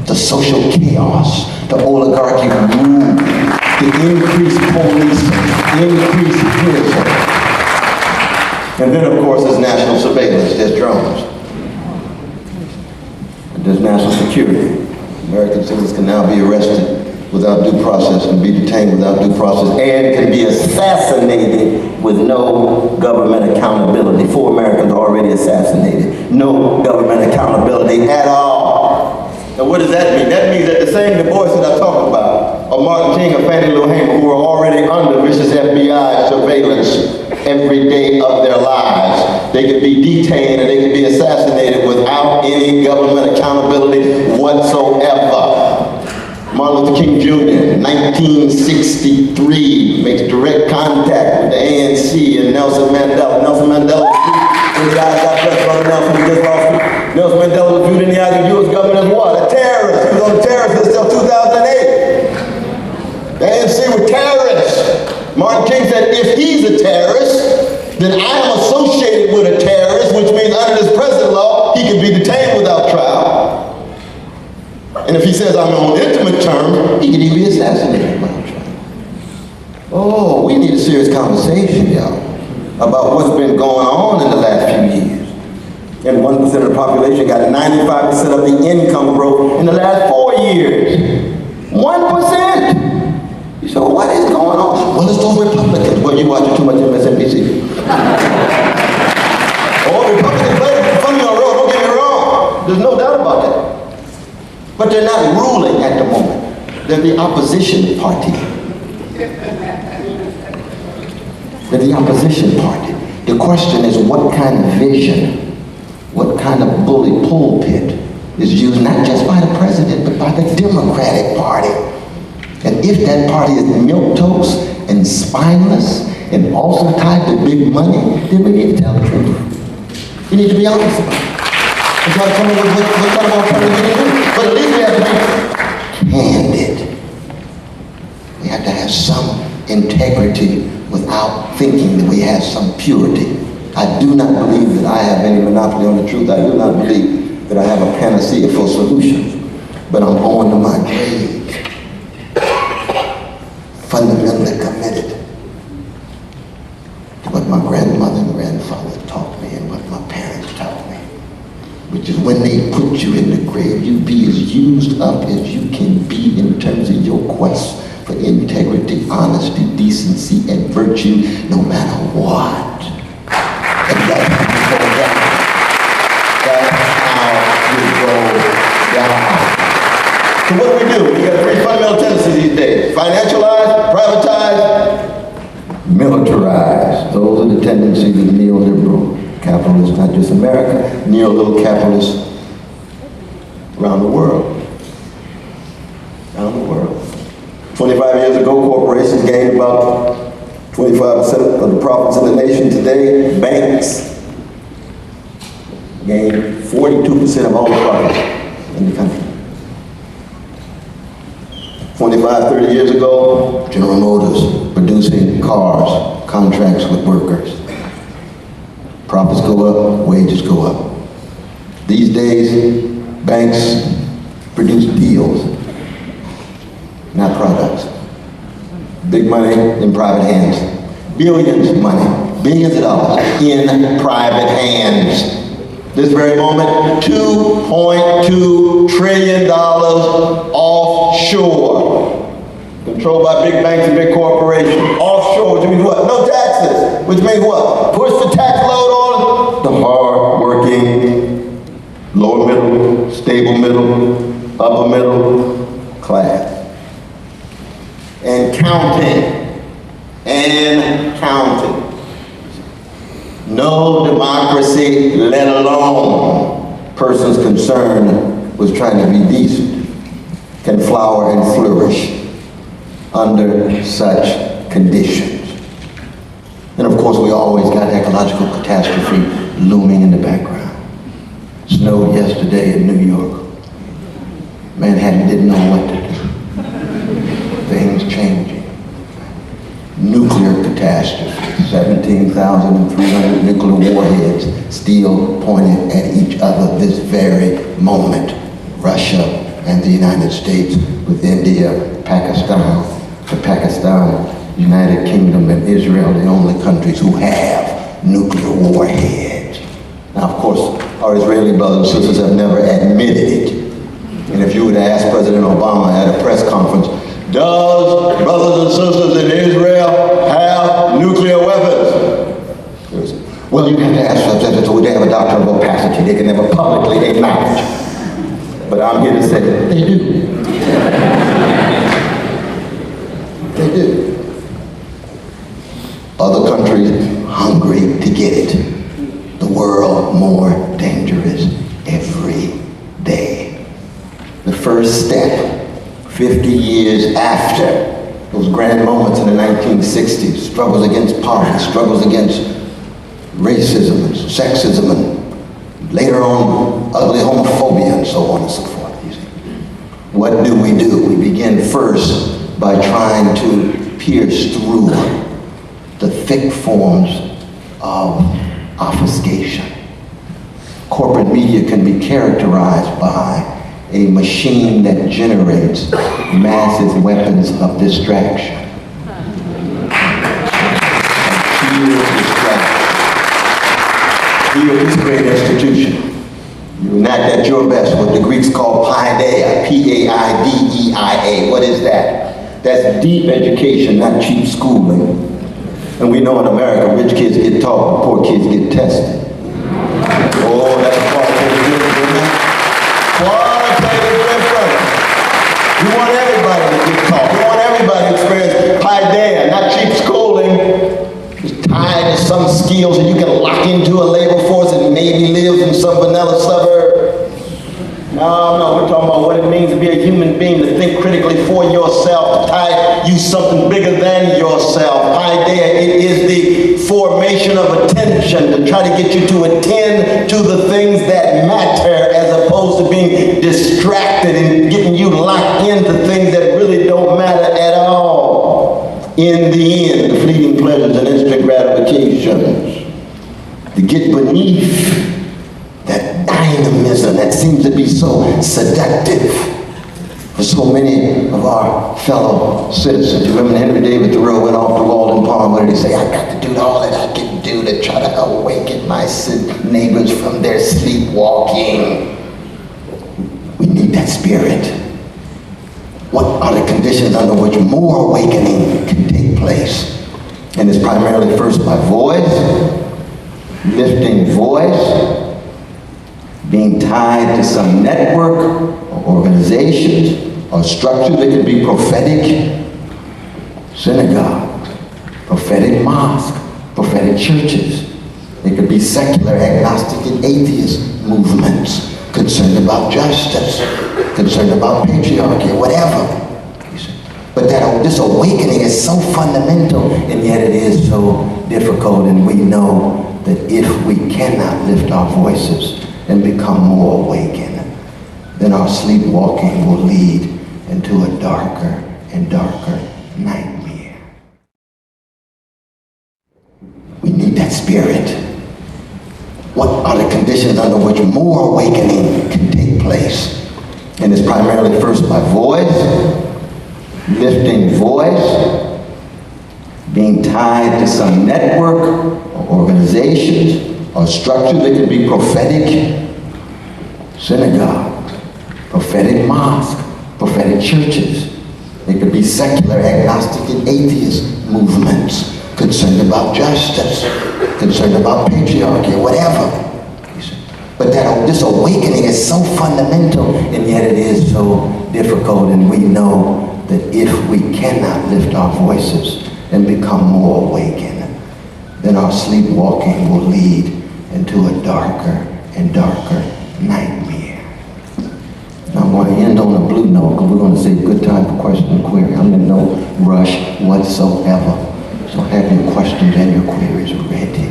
to social chaos, to oligarchic rule, to increased policing, increased prison. And then, of course, there's national surveillance, there's drones. And there's national security. American citizens can now be arrested without due process and be detained without due process and can be assassinated with no government accountability. 4 Americans are already assassinated. No government accountability at all. Now what does that mean? That means that the same Du Bois that I talked about, or Martin King or Fannie Lou Hamer, who are already under vicious FBI surveillance every day of their lives, they could be detained and they could be assassinated without any government accountability whatsoever. Martin Luther King Jr., 1963, makes direct contact with the ANC and Nelson Mandela. Nelson Mandela was viewed in the eyes, God bless Brother Nelson, we just lost him. Nelson Mandela was viewed in the eyes of the U.S. government as what? A terrorist. He was on the terrorist list until 2008. The ANC were terrorists. Martin King said, if he's a terrorist, then I am associated with a terrorist, which means under this present law, he can be detained without trial. And if he says I'm on intimate terms, he can even be assassinated without trial. Oh, we need a serious conversation, y'all, about what's been going on in the last few years. And 1% of the population got 95% of the income growth in the last 4 years. 1%! You say, well, what is going on? Well, it's those Republicans. Well, you're watching too much MSNBC. All Republicans voted for about that. But they're not ruling at the moment. They're the opposition party. They're the opposition party. The question is, what kind of vision, what kind of bully pulpit is used not just by the president, but by the Democratic Party? And if that party is milquetoast and spineless and also tied to big money, then we need to tell the truth. We need to be honest about it. And try to come up with what kind of alternative we do. But at least we have to be candid. We have to have some integrity without thinking that we have some purity. I do not believe that I have any monopoly on the truth. I do not believe that I have a panacea for solutions. But I'm on to my grave fundamentally committed to what my grandmother and grandfather taught me and what my parents taught me, which is when they put you in the grave, you be as used up as you can be in terms of your quest for integrity, honesty, decency, and virtue, no matter what. And that's how you go down. So what do? We got three fundamental tendencies these days: financialize, privatize, militarize. Those are the tendencies of the neoliberal capitalists, not just America, neoliberal capitalists around the world. Around the world. 25 years ago, corporations gained about 25% of the profits in the nation. Today, banks gain 42% of all the profits in the country. 25, 30 years ago, General Motors producing cars, contracts with workers. Profits go up, wages go up. These days, banks produce deals, not products. Big money in private hands. Billions of money, billions of dollars in private hands. This very moment, $2.2 trillion offshore. Controlled by big banks and big corporations. Offshore, which means what? No taxes. Which means what? Push the tax load on the hard-working, lower middle, stable middle, upper middle class. And counting. And counting. No democracy, let alone persons concerned with trying to be decent, can flower and flourish under such conditions. And of course, we always got ecological catastrophe looming in the background. Snowed yesterday in New York. Manhattan didn't know what to do. Things changing. Nuclear catastrophe, 17,300 nuclear warheads still pointed at each other this very moment. Russia and the United States with India, Pakistan, United Kingdom, and Israel, the only countries who have nuclear warheads. Now, of course, our Israeli brothers and sisters have never admitted it. And if you were to ask President Obama at a press conference, does brothers and sisters in Israel have nuclear weapons? Well, you have to ask them, so they have a doctrine of opacity. They can never publicly acknowledge. But I'm here to say they do. They do. Other countries hungry to get it. The world more dangerous every day. The first step, 50 years after those grand moments in the 1960s, struggles against poverty, struggles against racism and sexism, and later on ugly homophobia and so on and so forth. You see. What do? We begin first by trying to pierce through the thick forms of obfuscation. Corporate media can be characterized by a machine that generates massive weapons of distraction. Here is a great institution. You enact at your best what the Greeks call paideia, P-A-I-D-E-I-A. What is that? That's deep education, not cheap schooling. And we know in America, rich kids get taught, poor kids get tested. Oh, that's a part of it. We want everybody to get taught. We want everybody to experience paideia, not cheap schooling. Just tied to some skills and you can lock into a labor force and maybe live in some vanilla suburb. No, we're talking about what it means to be a human being, to think critically for yourself, to tie you something bigger than yourself. Paideia, it is the formation of attention, to try to get you to attend to the things that matter as opposed to being distracted and getting you locked into things that really don't matter at all. In the end, the fleeting pleasures and instant gratifications, to get beneath that dynamism that seems to be so seductive for so many of our fellow citizens. You remember Henry David Thoreau went off to Walden Pond. What did he say? I got to do all that I can do to try to awaken my neighbors from their sleepwalking. We need that spirit. What are the conditions under which more awakening can take place? And it's primarily first by voice, lifting voice, being tied to some network or organizations or structure that could be prophetic synagogues, prophetic mosques, prophetic churches. It could be secular, agnostic, and atheist movements concerned about justice, concerned about patriarchy, whatever. But this awakening is so fundamental, and yet it is so difficult, and we know that if we cannot lift our voices and become more awakened, then our sleepwalking will lead into a darker and darker nightmare. We need that spirit. What are the conditions under which more awakening can take place? And it's primarily first by voice, lifting voice, being tied to some network or organizations or structure that could be prophetic synagogues, prophetic mosques, prophetic churches. It could be secular, agnostic, and atheist movements concerned about justice, concerned about patriarchy, whatever. But this awakening is so fundamental, and yet it is so difficult, and we know that if we cannot lift our voices and become more awakened, then our sleepwalking will lead into a darker and darker nightmare. Now I'm going to end on a blue note, because we're going to say good time for question and query. I'm in no rush whatsoever. So have your questions and your queries ready.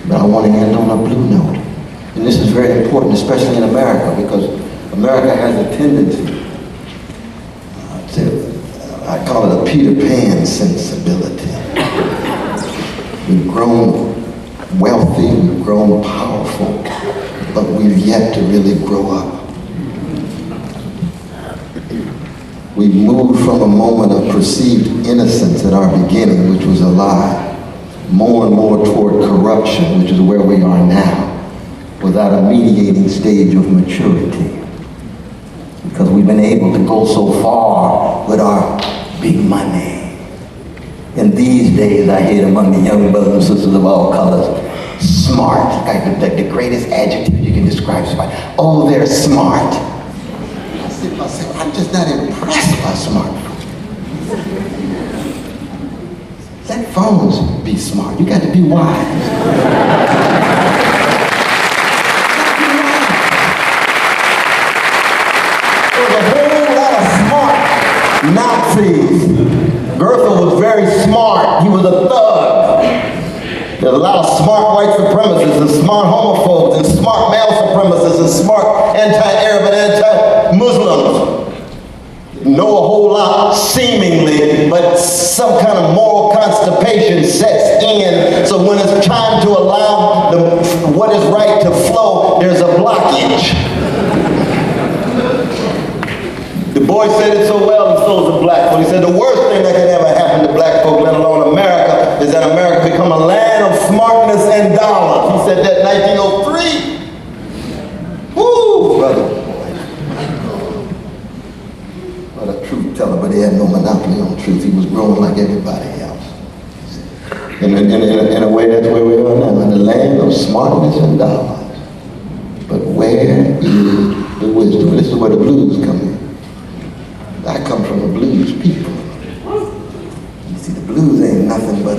But I want to end on a blue note. And this is very important, especially in America, because America has a tendency I call it a Peter Pan sensibility. We've grown wealthy, we've grown powerful, but we've yet to really grow up. We've moved from a moment of perceived innocence at our beginning, which was a lie, more and more toward corruption, which is where we are now, without a mediating stage of maturity. Because we've been able to go so far with our big money. In these days, I hear among the young brothers and sisters of all colors, smart, like the greatest adjective you can describe smart. Oh, they're smart. I said to myself, I'm just not impressed by smart. Let phones be smart. You got to be wise. Nazis. Goethe was very smart. He was a thug. There's a lot of smart white supremacists and smart homophobes and smart male supremacists and smart anti-Arab and anti-Muslims. Know a whole lot seemingly, but some kind of moral constipation sets in. So when it's time to allow what is right to flow, there's a blockage. Du Bois said it so well, and so is black folk. He said the worst thing that can ever happen to black folk, let alone America, is that America become a land of smartness and dollars. He said that in 1903. Woo, brother. Well, the truth teller, but he had no monopoly on truth. He was growing like everybody else. In a way, that's where we are now, in the land of smartness and dollars. But where is the wisdom? This is where the blues come in. I come from the blues people. You see, the blues ain't nothing but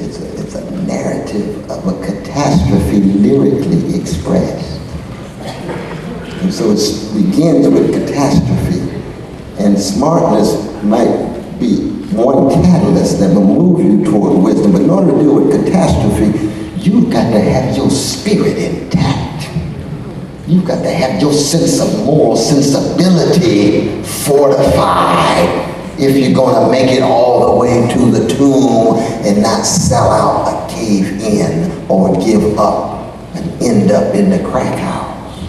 it's a narrative of a catastrophe lyrically expressed. And so it begins with catastrophe. And smartness might be one catalyst that will move you toward wisdom. But in order to deal with catastrophe, you've got to have your spirit intact. You've got to have your sense of moral sensibility fortified if you're going to make it all the way to the tomb and not sell out a cave in or give up and end up in the crack house.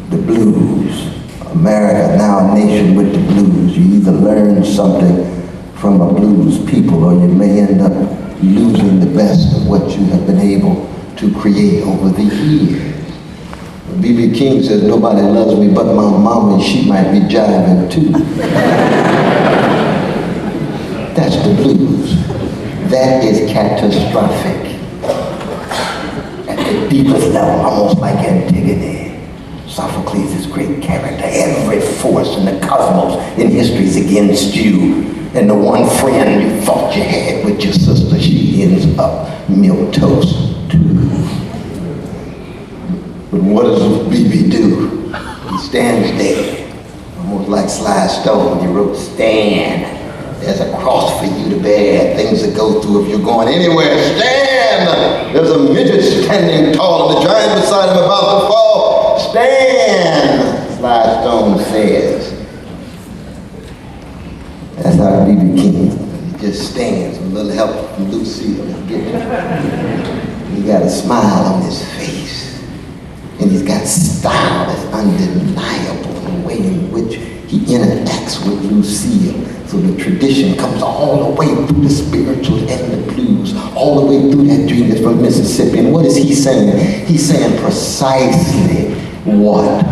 The blues. America, now a nation with the blues. You either learn something from a blues people or you may end up losing the best of what you have been able to create over the years. B.B. King says, nobody loves me but my mama, and she might be jiving too. That's the blues. That is catastrophic. At the deepest level, almost like Antigone. Sophocles is great character. Every force in the cosmos in history is against you. And the one friend you thought you had with your sister, she ends up milquetoast too. But what does B.B. do? He stands there, almost like Sly Stone. He wrote, stand. There's a cross for you to bear, things to go through if you're going anywhere. Stand. There's a midget standing tall and the giant beside him about to fall. Stand, Sly Stone says. That's how B.B. King, he just stands with a little help from Lucille. He got a smile on his face. And he's got style that's undeniable in the way in which he interacts with Lucille. So the tradition comes all the way through the spirituals and the blues, all the way through that genius from Mississippi. And what is he saying? He's saying precisely what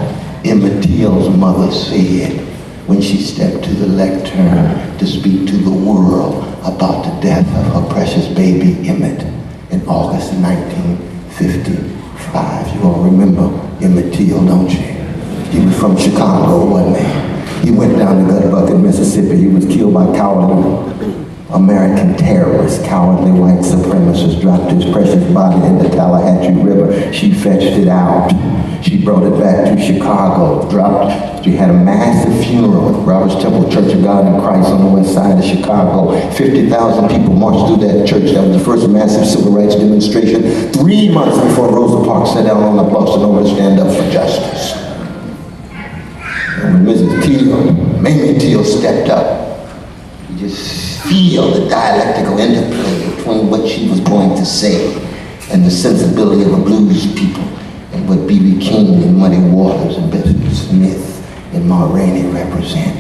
Emmett Till's mother said when she stepped to the lectern to speak to the world about the death of her precious baby Emmett in August 1955. You all remember Emmett Till, don't you? He was from Chicago, wasn't he? He went down to Gutbucket, Mississippi. He was killed by cowardly American terrorists. Cowardly white supremacists dropped his precious body in the Tallahatchie River. She fetched it out. She brought it back to Chicago. She had a massive funeral at Robert's Temple Church of God in Christ on the west side of Chicago. 50,000 people marched through that church. That was the first massive civil rights demonstration 3 months before Rosa Parks sat down on the bus in order to stand up for justice. And when Mrs. Till, Mamie Till stepped up, you just feel the dialectical interplay between what she was going to say and the sensibility of a blues people and what B.B. King and Muddy Waters and Bessie Smith and Ma Rainey represent.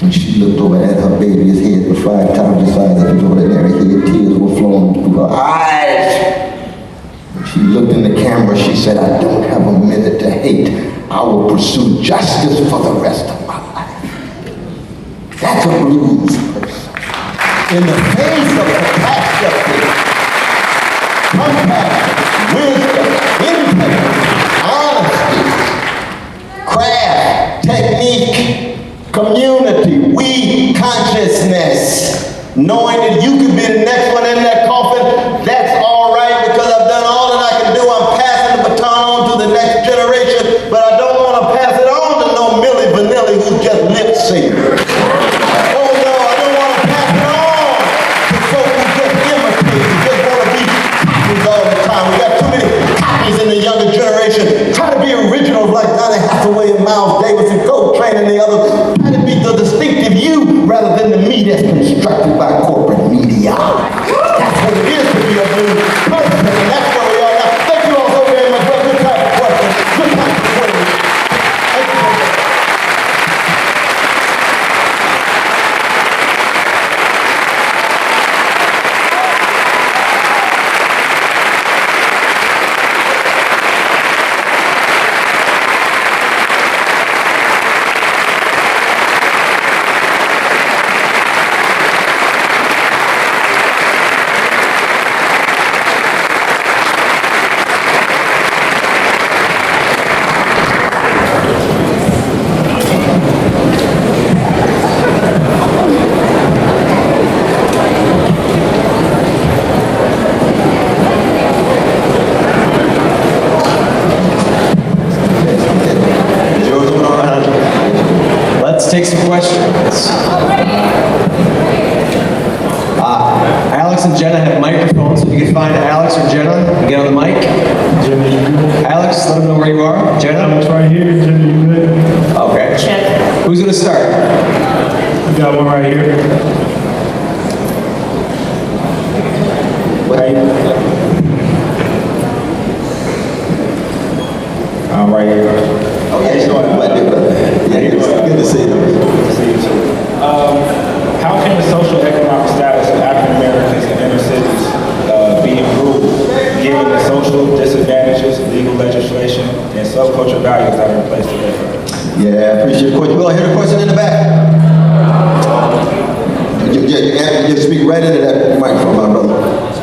And she looked over at her baby, his head was 5 times the size of his ordinary head. Tears were flowing through her eyes. When she looked in the camera, she said, I don't have a minute to hate. I will pursue justice for the rest of my life. That's a blues person. In the face of catastrophe, compassion, wisdom, integrity, honesty, craft, technique, community, we, consciousness, knowing that you could be the next one in that coffin, that's all right because I've done all that I can do. I'm passing the baton on to the next generation, but I don't want to pass it on to no Milli Vanilli who's just lip syncing. Oh no, I don't want to pass it on to folks who just imitate, who just want to be copies all the time. We got too many copies in the younger generation. Try to be originals like Donny Hathaway and Miles Davis and Coltrane and the others. Try to be the distinctive you rather than the me that's constructed by corporate media. That's what it is to be a blues person, and that's where we are now. Thank you all so very much. Well, good time for questions. Good time for questions. Thank you. Alex and Jenna have microphones. If you can find Alex or Jenna and get on the mic. Jenna, you good? Alex, let them know where you are. Jenna? Alex right here. Jenna, you good? Okay. Check. Who's going to start? We got one right here. Right. Right here. Okay, so good to see you. How can the social economic status of African Americans in inner cities be improved, given the social disadvantages, legal legislation, and subculture values that are in place today? Yeah, I appreciate the question. Go ahead, the question in the back. You speak right into that microphone, my brother.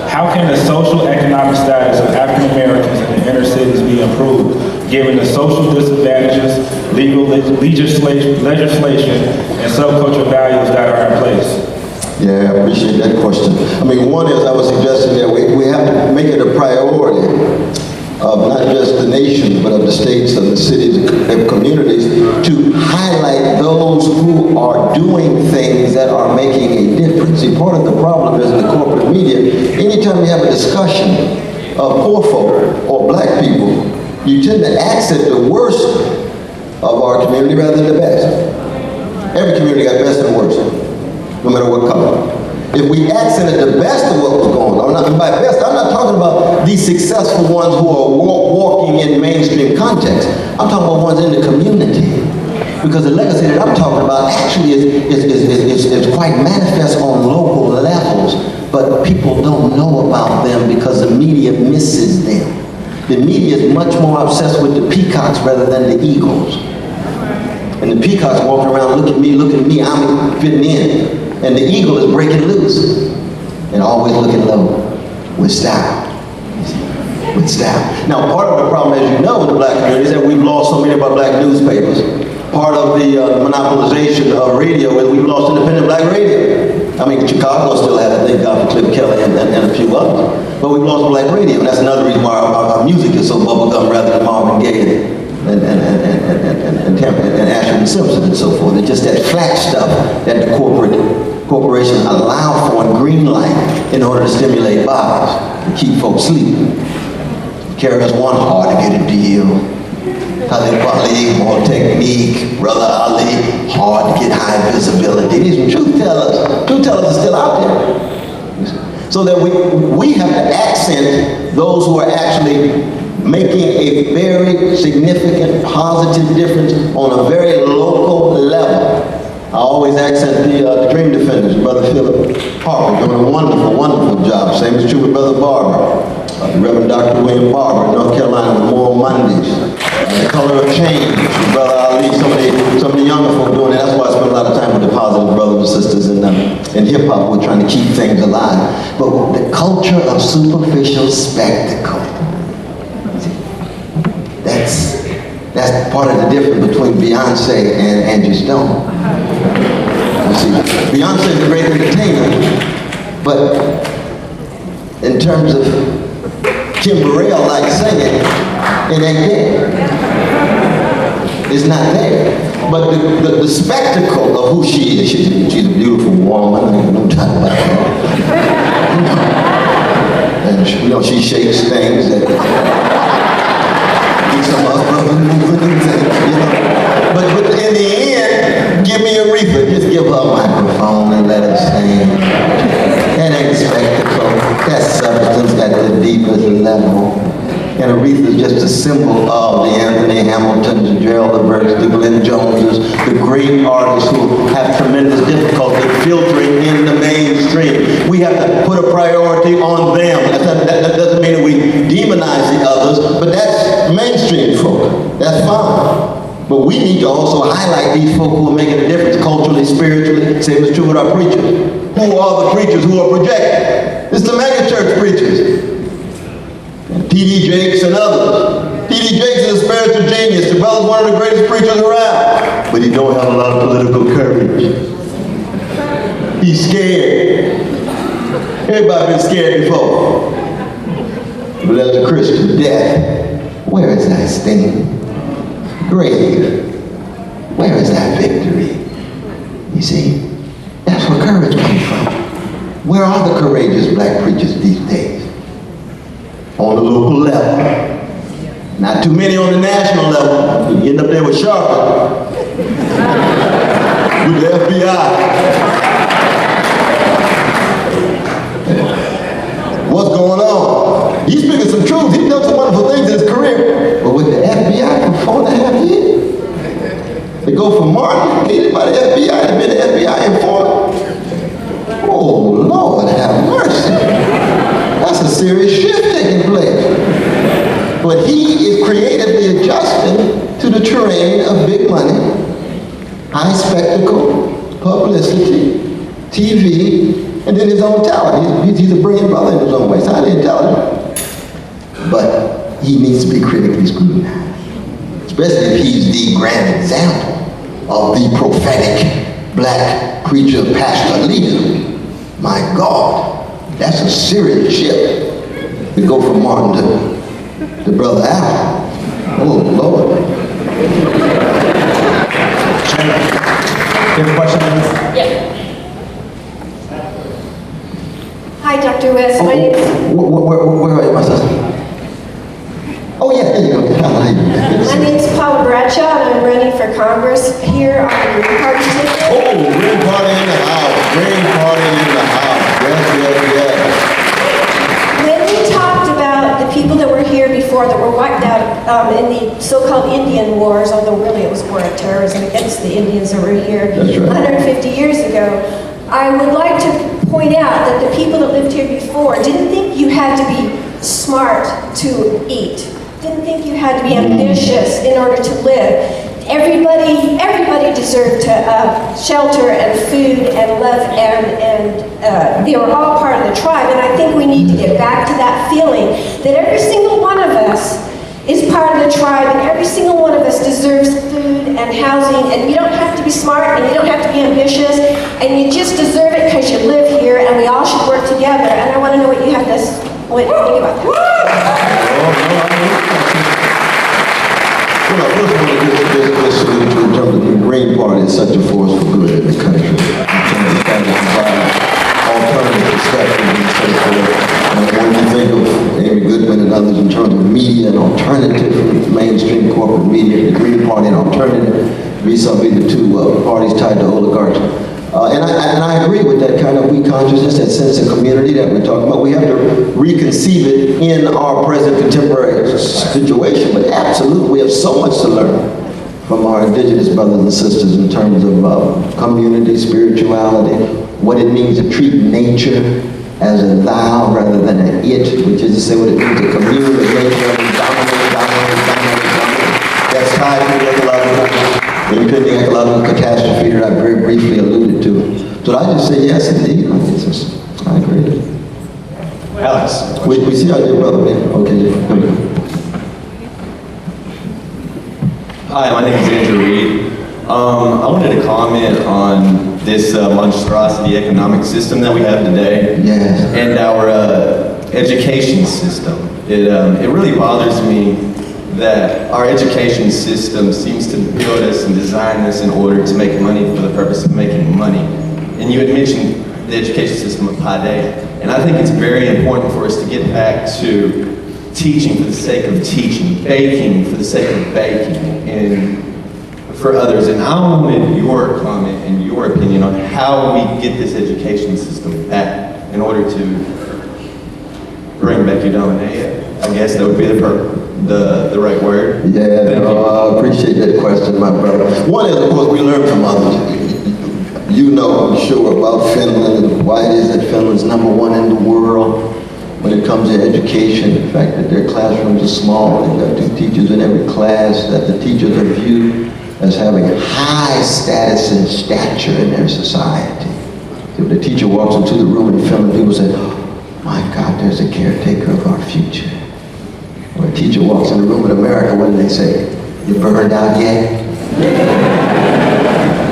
How can the social economic status of African Americans in the inner cities be improved, given the social disadvantages, legal legislation, and subculture values that are in place? Yeah, I appreciate that question. I mean, one is I was suggesting that we have to make it a priority of not just the nation, but of the states, of the cities, and communities, to highlight those who are doing things that are making a difference. See, part of the problem is in the corporate media, anytime we have a discussion of poor folk or black people, you tend to accent the worst of our community rather than the best. Every community got best and worst, no matter what color. If we accented the best of what was going on, and by best, I'm not talking about these successful ones who are walking in mainstream context. I'm talking about ones in the community. Because the legacy that I'm talking about actually is quite manifest on local levels, but people don't know about them because the media misses them. The media is much more obsessed with the peacocks rather than the eagles. And the peacocks walking around, look at me, I'm fitting in. And the eagle is breaking loose and always looking low with style. With style. Now, part of the problem, as you know, in the black community is that we've lost so many of our black newspapers. Part of the monopolization of radio is we've lost independent black radio. I mean, Chicago still has it, thank God for Cliff Kelly and a few others. But we've lost black radio, and that's another reason why our music is so bubblegum rather than Marvin Gaye and Asher and Simpson and so forth. It's just that flat stuff that the corporations allow for and green light in order to stimulate bodies, to keep folks sleeping. Carriers want hard to get a deal. Talib Ali, more technique, Brother Ali, hard to get high visibility. These truth tellers are still out there. So that we have to accent those who are actually making a very significant positive difference on a very local level. I always accent the Dream Defenders, Brother Philip Harper, doing a wonderful, wonderful job. Same is true with Brother Barber, Reverend Dr. William Barber, North Carolina with Moral Mondays. The Color of Change, Brother Ali, some of the younger folk doing it. That's why I spend a lot of time with the positive brothers and sisters in hip-hop. We're trying to keep things alive. But the culture of superficial spectacle, that's part of the difference between Beyonce and Angie Stone. You see, Beyonce is a great entertainer, but in terms of Kim Burrell like singing, it ain't there. It's not there. But the spectacle of who she is, she's a beautiful woman, I ain't no doubt about that. And she shakes things that some of us brothers moving and things, But in the end, give me Aretha. Just give her a microphone and let her sing. That ain't spectacle. That's substance at the deepest level. And Aretha is just a symbol of the Anthony Hamiltons, the Gerald Leverts, the Glenn Joneses, the great artists who have tremendous difficulty filtering in the mainstream. We have to put a priority on them. That doesn't mean that we demonize the others, but that's mainstream folk. That's fine. But we need to also highlight these folk who are making a difference culturally, spiritually. Same is true with our preachers. Who are the preachers who are projecting? It's the megachurch preachers. T.D. Jakes and others. T.D. Jakes is a spiritual genius. The brother's one of the greatest preachers around. But he don't have a lot of political courage. He's scared. Everybody been scared before. But as a Christian, death, where is thy sting? Grave, where is thy victory? You see, that's where courage comes from. Where are the courageous black preachers these days? On the local level. Not too many on the national level. You end up there with Shryock, with the FBI. What's going on? He's speaking some truth. He's done some wonderful things in his career. But with the FBI for 4.5 years, they go from Martin, hated by the FBI, to been the FBI informant. Oh, Lord, have mercy. That's a serious shift taking place. But he is creatively adjusting to the terrain of big money, high spectacle, publicity, TV, and then his own talent. He's a brilliant brother in his own way. He's highly intelligent. But he needs to be critically scrutinized. Especially if he's the grand example of the prophetic black preacher, pastor, leader. My God, that's a serious shift. We go from Martin to Brother Al. Oh, Lord. You have a question? Yeah. Hi, Dr. West. My name is... Where are you, my sister? Oh, yeah, there you go. My name is Paula Bradshaw, and I'm running for Congress here on the Green Party ticket. Oh, Green Party in the house. Green Party in the house. Yes. When we talked about the people that were here before that were wiped out in the so-called Indian Wars, although really it was war of terrorism against the Indians that were here That's right. 150 years ago, I would like to point out that the people that lived here before didn't think you had to be smart to eat. Didn't think you had to be ambitious in order to live. Everybody deserved to shelter and food and love, and they were all part of the tribe. And I think we need to get back to that feeling that every single one of us is part of the tribe, and every single one of us deserves food and housing, and you don't have to be smart, and you don't have to be ambitious, and you just deserve it because you live here, and we all should work together. And I want to know what you have to think about that. Well, I first want to just salute you in terms of the Green Party is such a force for good in the country. In terms of trying to provide alternative perspectives and so forth. And when you think of Amy Goodman and others in terms of media and alternative mainstream corporate media, the Green Party and alternative, vis-a-vis the two parties tied to oligarchs. And I agree with that kind of weak consciousness, that sense of community that we're talking about. We have to reconceive it in our present contemporary situation, but absolutely, we have so much to learn from our indigenous brothers and sisters in terms of community, spirituality, what it means to treat nature as a thou rather than an it, which is to say what it means to commune with nature and dominate. That's tied to the impending ecological catastrophe that I very briefly alluded to. So I just say yes, indeed. I agree. Alex. We see our dear brother there. Okay. Hi, my name is Andrew Reed. I wanted to comment on this monstrosity economic system that we have today. Yes. And our education system. It really bothers me that our education system seems to build us and design us in order to make money for the purpose of making money. And you had mentioned the education system of Pade, and I think it's very important for us to get back to teaching for the sake of teaching, baking for the sake of baking, and for others. And I wanted your comment and your opinion on how we get this education system back in order to bring back eudaimonia. I guess that would be the right word. Yeah, no, I appreciate that question, my brother. One is, of course, we learn from others. You know, I'm sure, about Finland and why it is that Finland's #1 in the world when it comes to education. The fact that their classrooms are small, they've got 2 teachers in every class, that the teachers are viewed as having high status and stature in their society. If the teacher walks into the room in Finland, people say, oh, my God, there's a caretaker of our future. When a teacher walks in the room in America, what do they say? You burned out yet?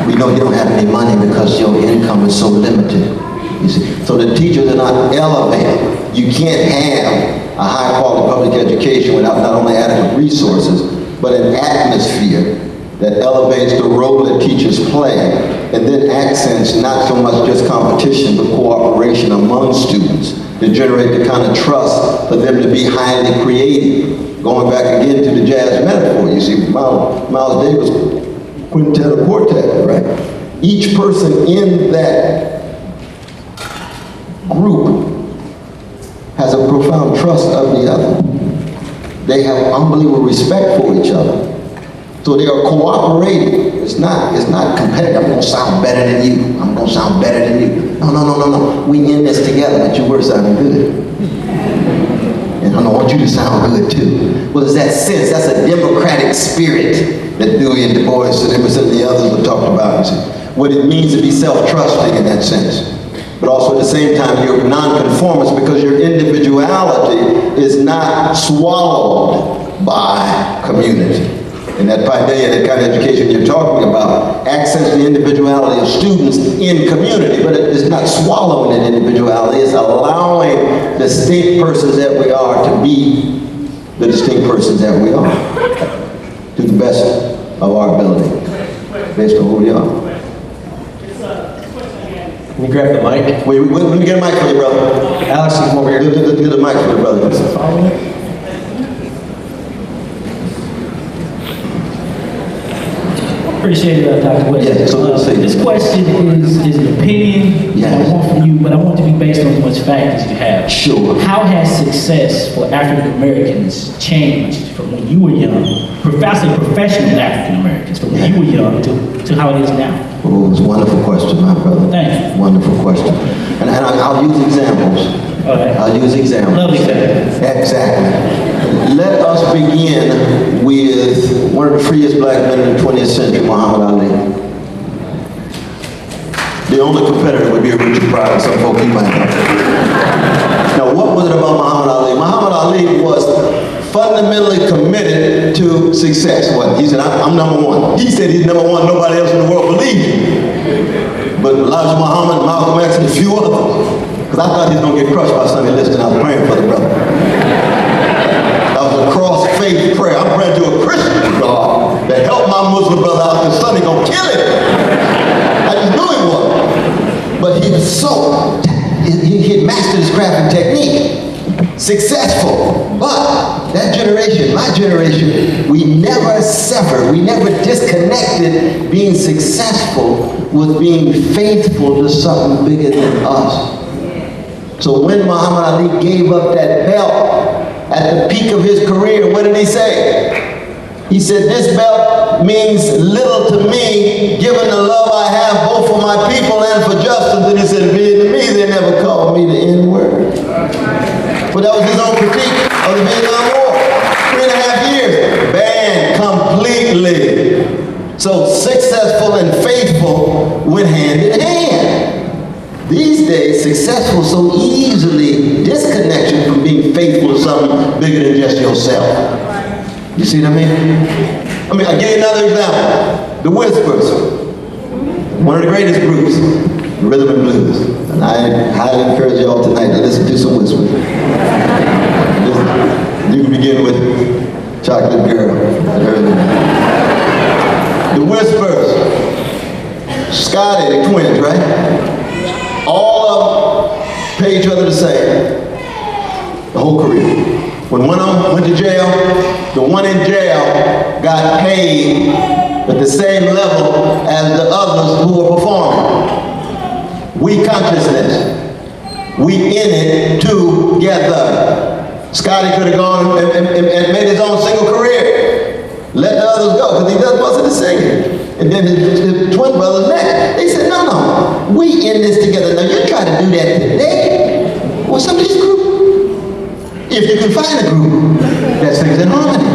We know you don't have any money because your income is so limited. You see? So the teachers are not elevated. You can't have a high quality public education without not only adequate resources, but an atmosphere that elevates the role that teachers play and then accents not so much just competition, but cooperation among students to generate the kind of trust for them to be highly creative. Going back again to the jazz metaphor, you see, Miles Davis, quintet or quartet, right? Each person in that group has a profound trust of the other. They have unbelievable respect for each other. So they are cooperating. It's not competitive. I'm gonna sound better than you. I'm gonna sound better than you. No. We in this together, but you were sounding good. And I want you to sound good too. Well, there's that sense, that's a democratic spirit that Dewey and Du Bois and some of the others have talked about. You see, what it means to be self-trusting in that sense. But also at the same time, you're non-conformist because your individuality is not swallowed by community. And that paideia, that kind of education you're talking about, accents the individuality of students in community, but it's not swallowing that individuality, it's allowing distinct persons that we are to be the distinct persons that we are, to the best of our ability, based on who we are. Can you grab the mic? Wait, let me get a mic for you, brother. Alex, you come over here. Get the mic for you, brother. Appreciate it, Dr. West. Yes, so let's see. This question is an opinion Yes. I want from you, but I want it to be based on as much fact as you have. Sure. How has success for African Americans changed from when you were young, professional African Americans, from when you were young to how it is now? Oh, it's a wonderful question, my brother. Thank you. Wonderful question. And I'll use examples. All right. I'll use examples. Love examples. Exactly. Let us begin with one of the freest black men in the 20th century, Muhammad Ali. The only competitor would be a Richard Pryor, some folk you might know. Now, what was it about Muhammad Ali? Muhammad Ali was fundamentally committed to success. What? He said, I'm number one. He said he's number one. Nobody else in the world believed him. But Elijah Muhammad, Malcolm X, and a few others. Because I thought he was going to get crushed by Sunday Liston. I was praying for the brother. That was a cross-faith prayer. I'm praying to a Christian God that helped my Muslim brother out because Sunday going to kill him. I just knew he was. But he was so, he had mastered his craft and technique. Successful. But that generation, my generation, we never severed, we never disconnected being successful with being faithful to something bigger than us. So when Muhammad Ali gave up that belt at the peak of his career, what did he say? He said, this belt means little to me, given the love I have both for my people and for justice. And he said, Vietnamese, they never called me the N-word. But that was his own critique of the Vietnam War. 3.5 years, banned completely. So successful and faithful went hand in hand. These days, successful so easily disconnection from being faithful to something bigger than just yourself. You see what I mean? I'll give you another example. The Whispers, one of the greatest groups, rhythm and blues. And I highly encourage you all tonight to listen to some Whispers. You can begin with Chocolate Girl. The Whispers, Scotty, the twins, right? All of them pay each other the same, the whole career. When one of them went to jail, the one in jail got paid at the same level as the others who were performing. We consciousness, we in it together. Scotty could have gone and made his own single career. Let the others go, because he wasn't a singer. And then his twin brothers next. They said, no, we in this together. Now you try to do that today. Well, somebody's group. If you can find a group that sings in harmony.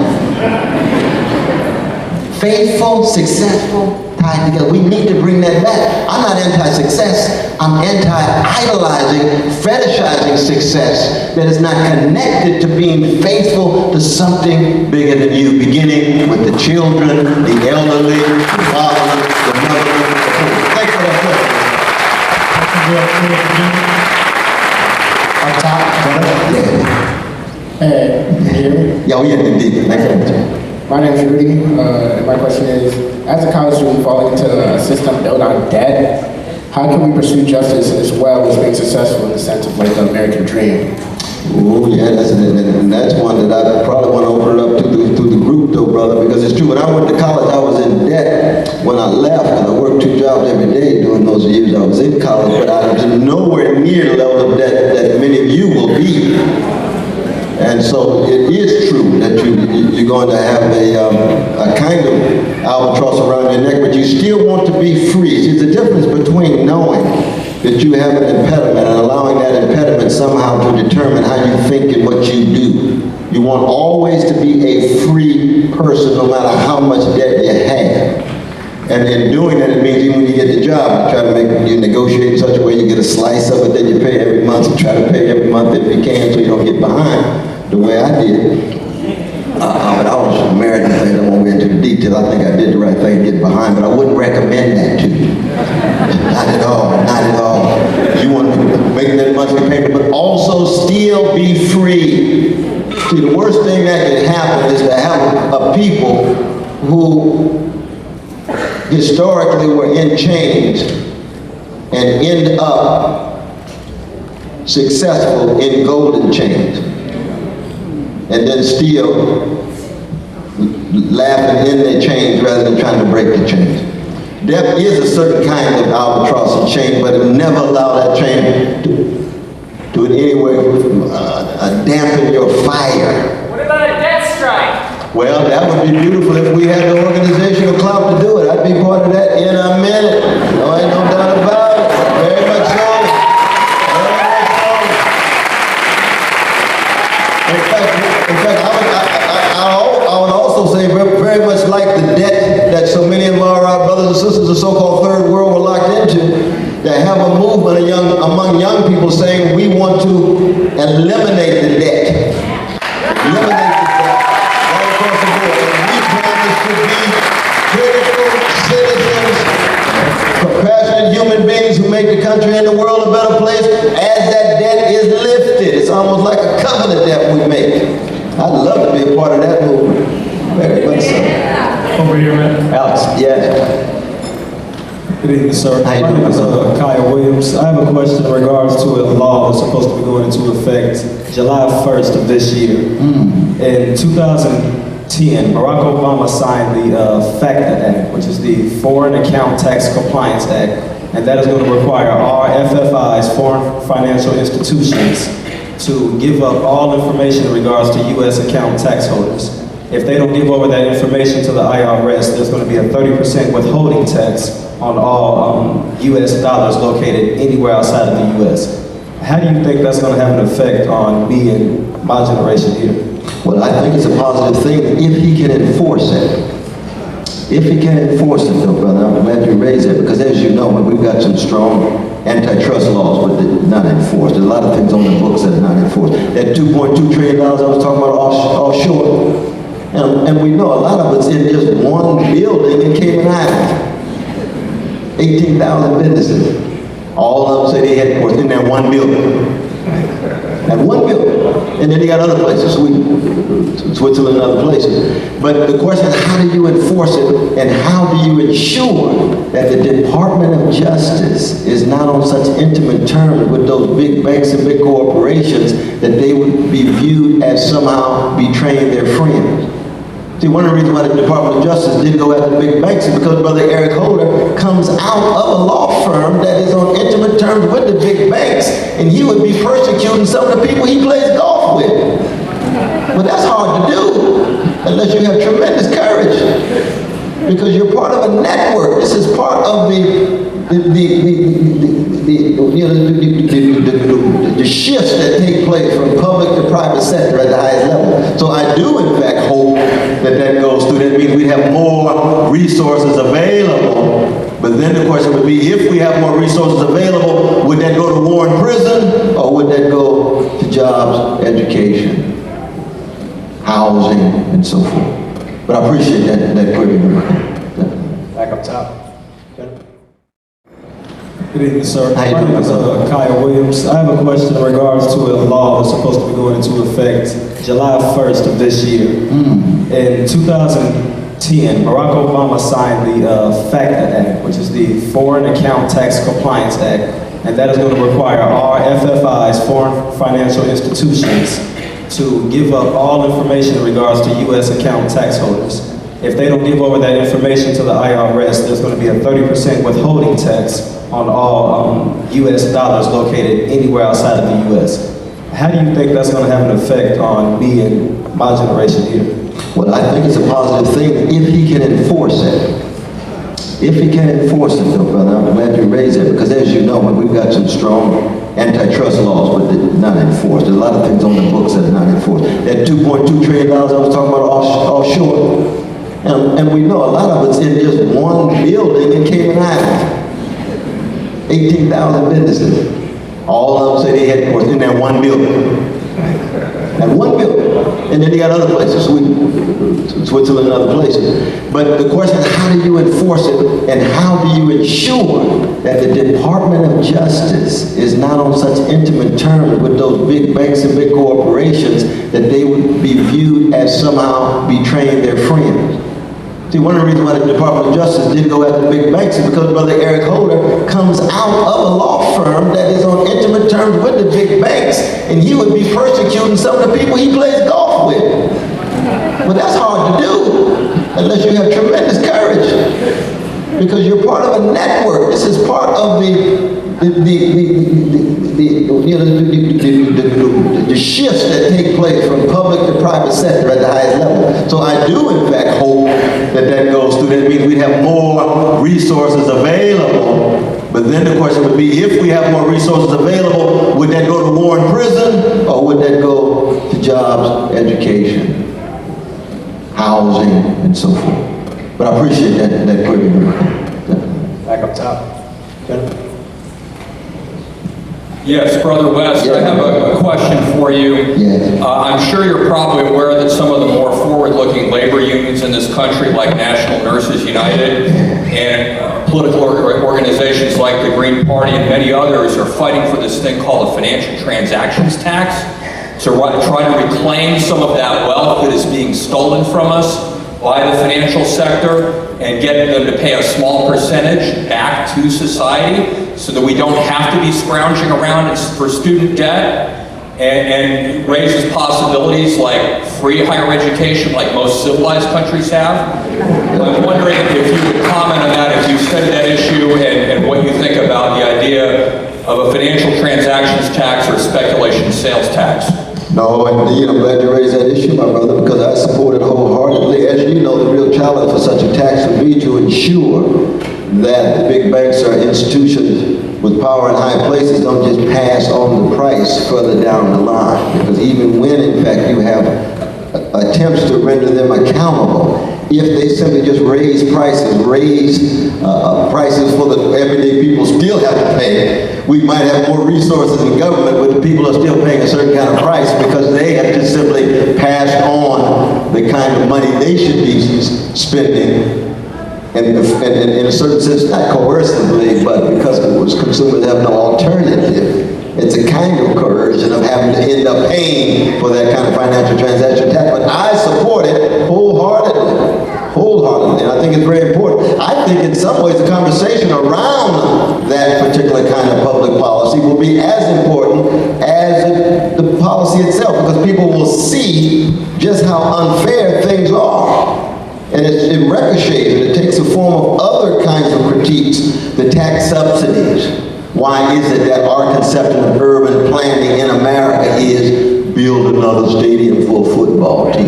Faithful, successful, tied together. We need to bring that back. I'm not anti-success. I'm anti-idolizing, fetishizing success that is not connected to being faithful to something bigger than you, beginning with the children, the elderly, the fatherless, the motherless. Thanks for that question. Up top, brother. Yeah, indeed. Thanks for that. My name is Rudy, and my question is, as a college student falling into a system built on debt, how can we pursue justice as well as being successful in the sense of like the American dream? Oh yeah, that's one that I probably want to open it up to the group though, brother, because it's true. When I went to college, I was in debt. When I left, and I worked 2 jobs every day during those years I was in college, but I was nowhere near the level of debt that many of you will be. And so it is true that you're going to have a kind of albatross around your neck, but you still want to be free. See, there's a difference between knowing that you have an impediment and allowing that impediment somehow to determine how you think and what you do. You want always to be a free person no matter how much debt you have. And in doing that, it means even when you get the job, you try to you negotiate in such a way you get a slice of it that you pay every month. You try to pay every month if you can so you don't get behind the way I did. But I was married and things, I won't get into the details. I think I did the right thing to get behind, but I wouldn't recommend that to you. Not at all, not at all. You want to make that monthly payment, but also still be free. See, the worst thing that can happen is to have a people who historically were in chains and end up successful in golden chains, and then still laughing in their chains rather than trying to break the chains. Death is a certain kind of albatross and chain, but it never allow that chain to in any way dampen your fire. What about a death strike? Well, that would be beautiful if we had the organizational clout to do it. I'd be part of that in a minute. No, ain't no doubt about it. Very much so. Very much so. In fact, I would also say very much like the debt that so many of our brothers and sisters of so-called third world were locked into, that have a movement among young people saying we want to eliminate the debt. Eliminate the debt. All across the board. And we promise to be critical citizens, compassionate human beings who make the country and the world a better place as that debt is lifted. It's almost like a covenant that we make. I'd love to be a part of that movement. Very much so. Over here, man. Alex, yes. Good evening, sir. How you My doing, name is brother? Kyle Williams. I have a question in regards to a law that's supposed to be going into effect July 1st of this year. In 2010, Barack Obama signed the FACTA Act, which is the Foreign Account Tax Compliance Act, and that is going to require all FFIs, foreign financial institutions, to give up all information in regards to U.S. account tax holders. If they don't give over that information to the IRS, there's going to be a 30% withholding tax on all U.S. dollars located anywhere outside of the U.S. How do you think that's going to have an effect on me and my generation here? Well, I think it's a positive thing if he can enforce it. If he can enforce it, though, brother, I'm glad you raised that, because as you know, we've got some strong antitrust laws, but they're not enforced. There's a lot of things on the books that are not enforced. That $2.2 trillion I was talking about offshore, and we know a lot of it's in just one building in Cayman Islands. 18,000 businesses. All of them say they headquarters in that one building. That one building. And then you got other places, Sweden, Switzerland, and other places. But the question is, how do you enforce it, and how do you ensure that the Department of Justice is not on such intimate terms with those big banks and big corporations that they would be viewed as somehow betraying their friends? See, one of the reasons why the Department of Justice didn't go after the big banks is because Brother Eric Holder comes out of a law firm that is on intimate terms with the big banks, and he would be persecuting some of the people he plays golf with. But that's hard to do unless you have tremendous courage, because you're part of a network. This is part of the shifts that take place from public to private sector at the highest level. So I do, in fact, hope that that goes through. That means we have more resources available. But then the question would be, if we have more resources available, would that go to war and prison, or would that go to jobs, education, housing, and so forth? But I appreciate that query. Back up top. Good evening, sir. How you My doing, name is brother? Kyle Williams. I have a question in regards to a law that's supposed to be going into effect July 1st of this year. In 2010, Barack Obama signed the FACTA Act, which is the Foreign Account Tax Compliance Act, and that is going to require all FFIs, foreign financial institutions, to give up all information in regards to U.S. account tax holders. If they don't give over that information to the IRS, there's going to be a 30% withholding tax on all U.S. dollars located anywhere outside of the U.S. How do you think that's going to have an effect on me and my generation here? Well, I think it's a positive thing if he can enforce it. If he can enforce it, though, brother, I'm glad you raised that, because as you know, we've got some strong antitrust laws, but they're not enforced. There's a lot of things on the books that are not enforced. That $2.2 trillion I was talking about offshore, and we know a lot of it's in just one building in Cayman Islands. 18,000 businesses. All of them say they headquarters in that one building. That one building. And then you got other places, Sweden, Switzerland and other places. But the question is, how do you enforce it, and how do you ensure that the Department of Justice is not on such intimate terms with those big banks and big corporations that they would be viewed as somehow betraying their friends? See, one of the reasons why the Department of Justice didn't go after big banks is because Brother Eric Holder comes out of a law firm that is on intimate terms with the big banks, and he would be persecuting some of the people he plays golf with. Well, that's hard to do unless you have tremendous courage, because you're part of a network. This is part of the shifts that take place from public to private sector at the highest level. So I do, in fact, hope that that goes through. That means we have more resources available. But then the question would be, if we have more resources available, would that go to war and prison, or would that go to jobs, education, housing, and so forth? But I appreciate that question. Back up top. Jennifer? Yes, Brother West, I have a question for you. Yes. I'm sure you're probably aware that some of the more forward-looking labor unions in this country, like National Nurses United, and political organizations like the Green Party and many others, are fighting for this thing called a financial transactions tax, to try to reclaim some of that wealth that is being stolen from us by the financial sector and get them to pay a small percentage back to society so that we don't have to be scrounging around for student debt, and raises possibilities like free higher education like most civilized countries have. I'm wondering if you would comment on that, if you studied that issue, and what you think about the idea of a financial transactions tax or speculation sales tax. No, indeed, I'm glad you raised that issue, my brother, because I support it wholeheartedly. As you know, the real challenge for such a tax would be to ensure that the big banks or institutions with power in high places don't just pass on the price further down the line. Because even when, in fact, you have attempts to render them accountable, if they simply just raise prices for the everyday people still have to pay, we might have more resources in government, but the people are still paying a certain kind of price because they have just simply passed on the kind of money they should be spending. And in a certain sense, not coercively, but because consumers have no alternative. It's a kind of coercion of having to end up paying for that kind of financial transaction tax. But I support it wholeheartedly. And I think it's very important. I think in some ways the conversation around that particular kind of public policy will be as important as the policy itself, because people will see just how unfair things are. And it ricochets, and it takes the form of other kinds of critiques. The tax subsidies. Why is it that our conception of urban planning in America is build another stadium for a football team?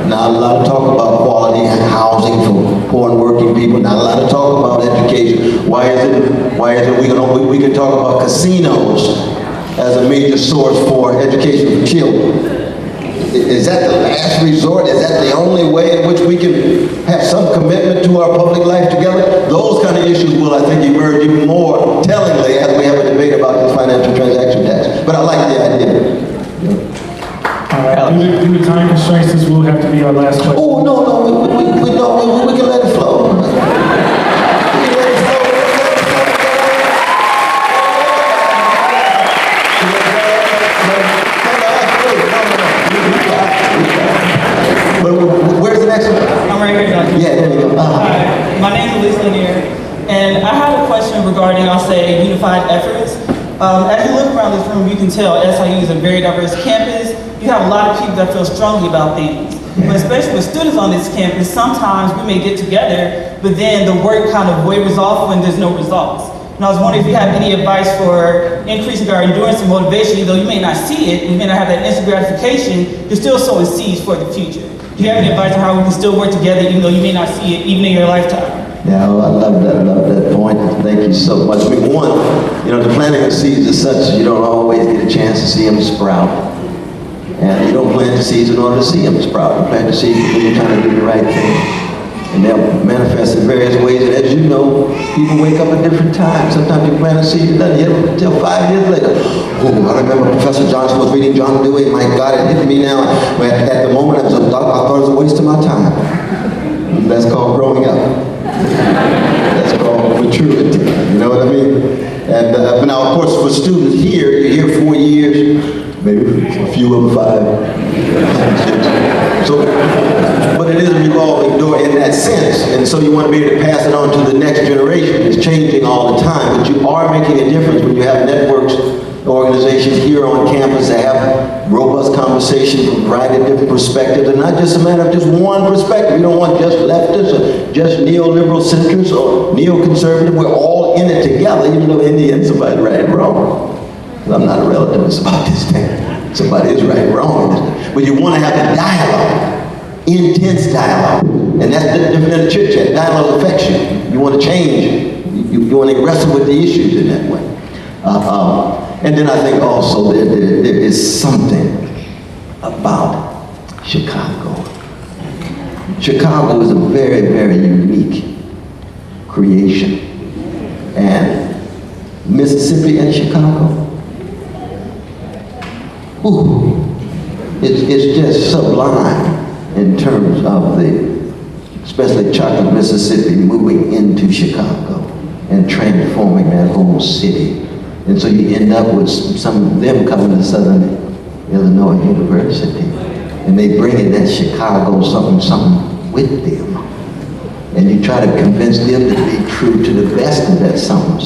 Not a lot of talk about quality housing for poor and working people. Not a lot of talk about education. Why is it we can talk about casinos as a major source for education for children? Is that the last resort? Is that the only way in which we can have some commitment to our public life together? Those kind of issues will, I think, emerge even more tellingly as we have a debate about this financial transaction tax. But I like the idea. All right. Due to time constraints, this will have to be our last question. Oh, no, we can let it flow. We can let it flow. why y'all say unified efforts. As you look around this room, you can tell S.I.U is a very diverse campus. You have a lot of people that feel strongly about things. But especially with students on this campus, sometimes we may get together, but then the work kind of wavers off when there's no results. And I was wondering if you have any advice for increasing our endurance and motivation, even though you may not see it, you may not have that instant gratification, you're still sowing seeds for the future. Do you have any advice on how we can still work together even though you may not see it, even in your lifetime? Yeah, well, I love that point. Thank you so much. The planting of seeds is such, you don't always get a chance to see them sprout. And you don't plant the seeds in order to see them sprout. You plant the seeds because you're trying to do the right thing. And they'll manifest in various ways. And as you know, people wake up at different times. Sometimes you plant a seed, it doesn't hit them until 5 years later. Oh, I remember Professor Johnson was reading John Dewey. My God, it hit me now. But at the moment, I thought it was a waste of my time. And that's called growing up. That's called maturity. You know what I mean? And but now, of course, for students here, you're here 4 years. Maybe a few of them 5. So, but it is a revolving door in that sense. And so you want to be able to pass it on to the next generation. It's changing all the time, but you are making a difference when you have networks, organizations here on campus that have robust conversations from a variety of different perspectives, and not just a matter of just one perspective. You don't want just leftists or just neoliberal centrists or neoconservative. We're all in it together, even though in the end somebody's right and wrong. I'm not a relativist about this thing. Somebody is right and wrong. But you want to have a dialogue, intense dialogue. And that's different than a chit chat. Dialogue affects you. You want to change. You want to wrestle with the issues in that way. And then I think also there is something about Chicago. Chicago is a very, very unique creation. And Mississippi and Chicago, ooh, it's just sublime in terms of especially chocolate Mississippi moving into Chicago and transforming that whole city. And so you end up with some of them coming to Southern Illinois University, and they bring in that Chicago something with them. And you try to convince them to be true to the best of that something.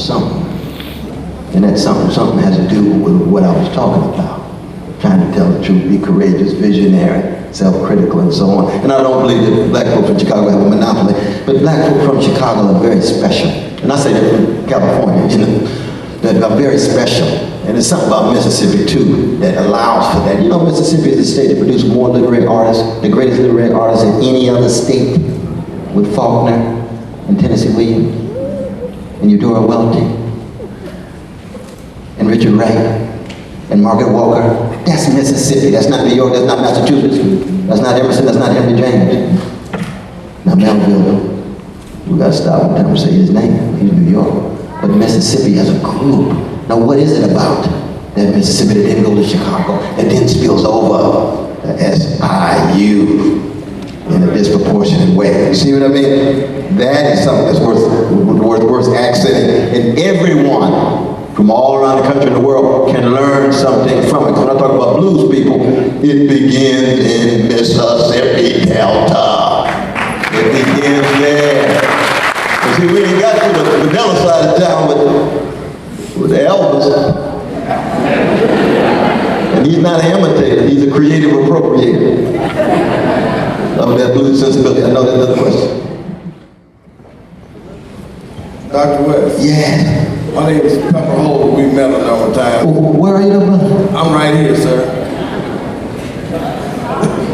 And that something has to do with what I was talking about. Trying to tell the truth, be courageous, visionary, self-critical, and so on. And I don't believe that black folks from Chicago have a monopoly, but black folks from Chicago are very special. And I say that from California, that are very special. And there's something about Mississippi, too, that allows for that. You know, Mississippi is the state that produced more literary artists, the greatest literary artists in any other state, with Faulkner and Tennessee Williams and Eudora Welty and Richard Wright and Margaret Walker. That's Mississippi. That's not New York. That's not Massachusetts. That's not Emerson. That's not Henry James. Now Melville, we got to stop and tell him to say his name. He's New York. But Mississippi has a group. Now what is it about that Mississippi that didn't go to Chicago, that then spills over to S.I.U. in a disproportionate way? You see what I mean? That is something that's worth accenting. And everyone from all around the country and the world can learn something from it. When I talk about blues people, it begins in Mississippi Delta. It begins there. See, we ain't got to the vanilla side of town with Elvis. And he's not an imitator, he's a creative appropriator of that blues sensibility. I know that's another question. Dr. West. Yeah. My name is Pepper Holt. We met a number of times. Where are you, brother? I'm right here, sir.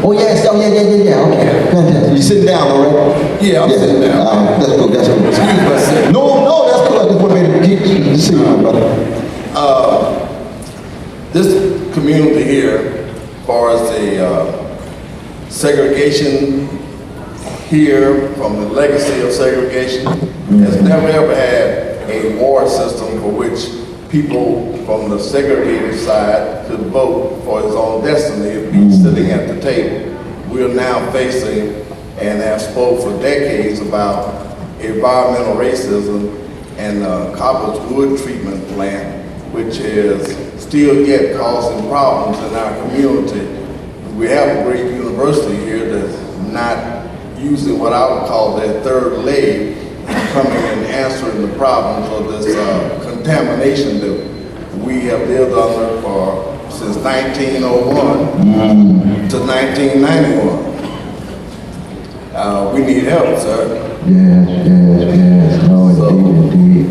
Oh, yes. Oh, yeah. Okay. Fantastic. You sitting down, all right? Yeah, I'm sitting down. That's cool. Excuse me, sir. No, that's cool. I just want to keep see you, my brother. This community here, as far as the segregation here, from the legacy of segregation, has never ever had a ward system for which people from the segregated side could vote for his own destiny and be sitting at the table. We are now facing and have spoke for decades about environmental racism and Copper's wood treatment plant, which is still yet causing problems in our community. We have a great university here that's not using what I would call their third leg, coming and answering the problems of this contamination that we have lived under since 1901 to 1991. We need help, sir. Yes. No, indeed.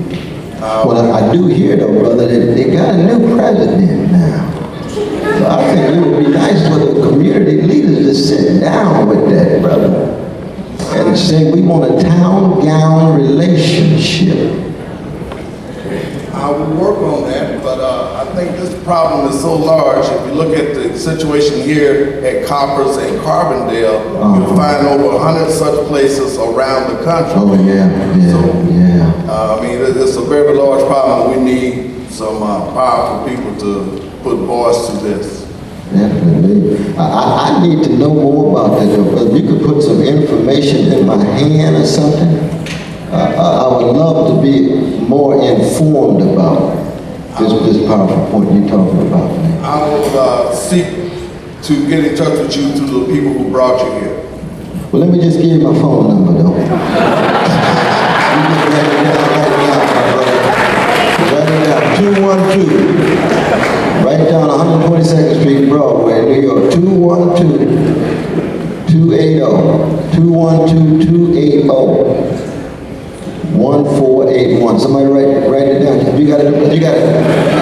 Well, I do hear though, brother, that they got a new president now. So I think it would be nice for the community leaders to sit down with that, brother, and say we want a town-gown relationship. I will work on that, but I think this problem is so large. If you look at the situation here at Coppers and Carbondale, you'll find over 100 such places around the country. Oh, yeah. I mean, it's a very large problem. We need some powerful people to put voice to this. Definitely. I need to know more about that, though, brother. You could put some information in my hand or something. I would love to be more informed about this powerful point you're talking about, man. I will seek to get in touch with you through the people who brought you here. Well, let me just give you my phone number, though. You just write it down right now, my brother. Write it down, 212. Write it down, 122nd Street, Broadway, New York, 212-280. 212-280. 1481. Somebody write it down. You got it.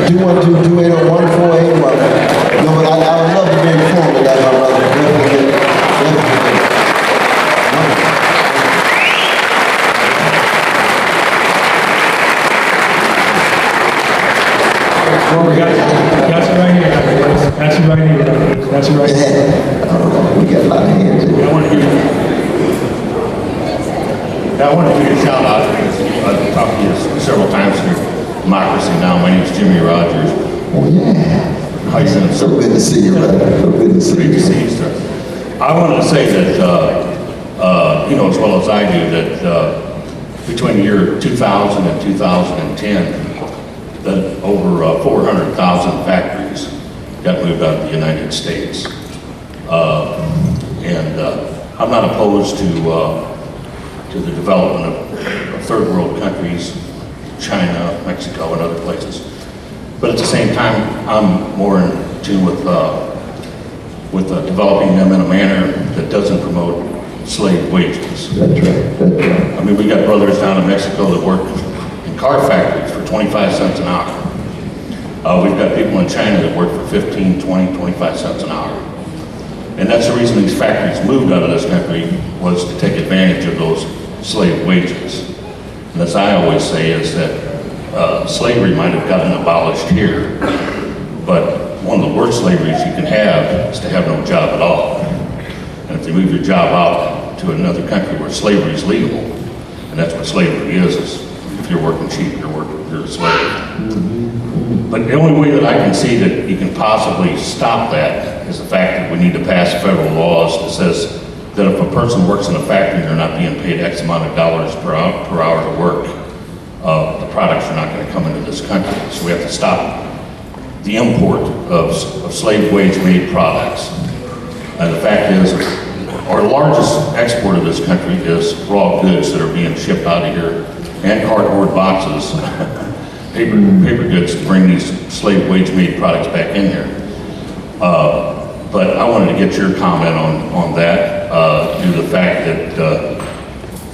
212-280-1481. No, but I would love to be informed of that, my brother. Definitely. Well, we got you right here. Got you right here. We got a lot of hands in I want to give you a shout out. I've talked to you several times here. Democracy Now! My name is Jimmy Rogers. Oh, yeah. How you doing? So good to see you, brother. So good to see you. Great to see you, sir. I wanted to say that, you know as well as I do, that between the year 2000 and 2010, that over 400,000 factories got moved out of the United States. I'm not opposed to the development of third world countries, China, Mexico, and other places. But at the same time, I'm more in tune with developing them in a manner that doesn't promote slave wages. That's right. I mean, we got brothers down in Mexico that work in car factories for 25 cents an hour. We've got people in China that work for 15, 20, 25 cents an hour. And that's the reason these factories moved out of this country, was to take advantage of those slave wages. And as I always say is that slavery might have gotten abolished here, but one of the worst slaveries you can have is to have no job at all. And if they move your job out to another country where slavery is legal, and that's what slavery is if you're working cheap, you're a slave. But the only way that I can see that you can possibly stop that is the fact that we need to pass federal laws that says that if a person works in a factory and they're not being paid X amount of dollars per hour to work, the products are not going to come into this country. So we have to stop the import of slave wage made products. And the fact is, our largest export of this country is raw goods that are being shipped out of here, and cardboard boxes, paper goods to bring these slave wage made products back in here. But I wanted to get your comment on that, due to the fact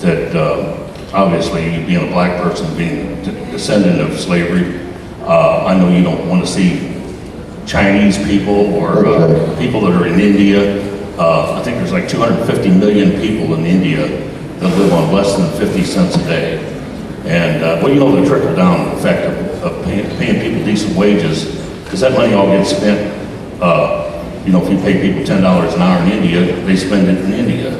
that obviously you being a black person, being a descendant of slavery, I know you don't want to see Chinese people or people that are in India. I think there's like 250 million people in India that live on less than 50 cents a day. And well, you know the trickle-down effect of paying people decent wages, because that money all gets spent. You know, if you pay people $10 an hour in India, they spend it in India.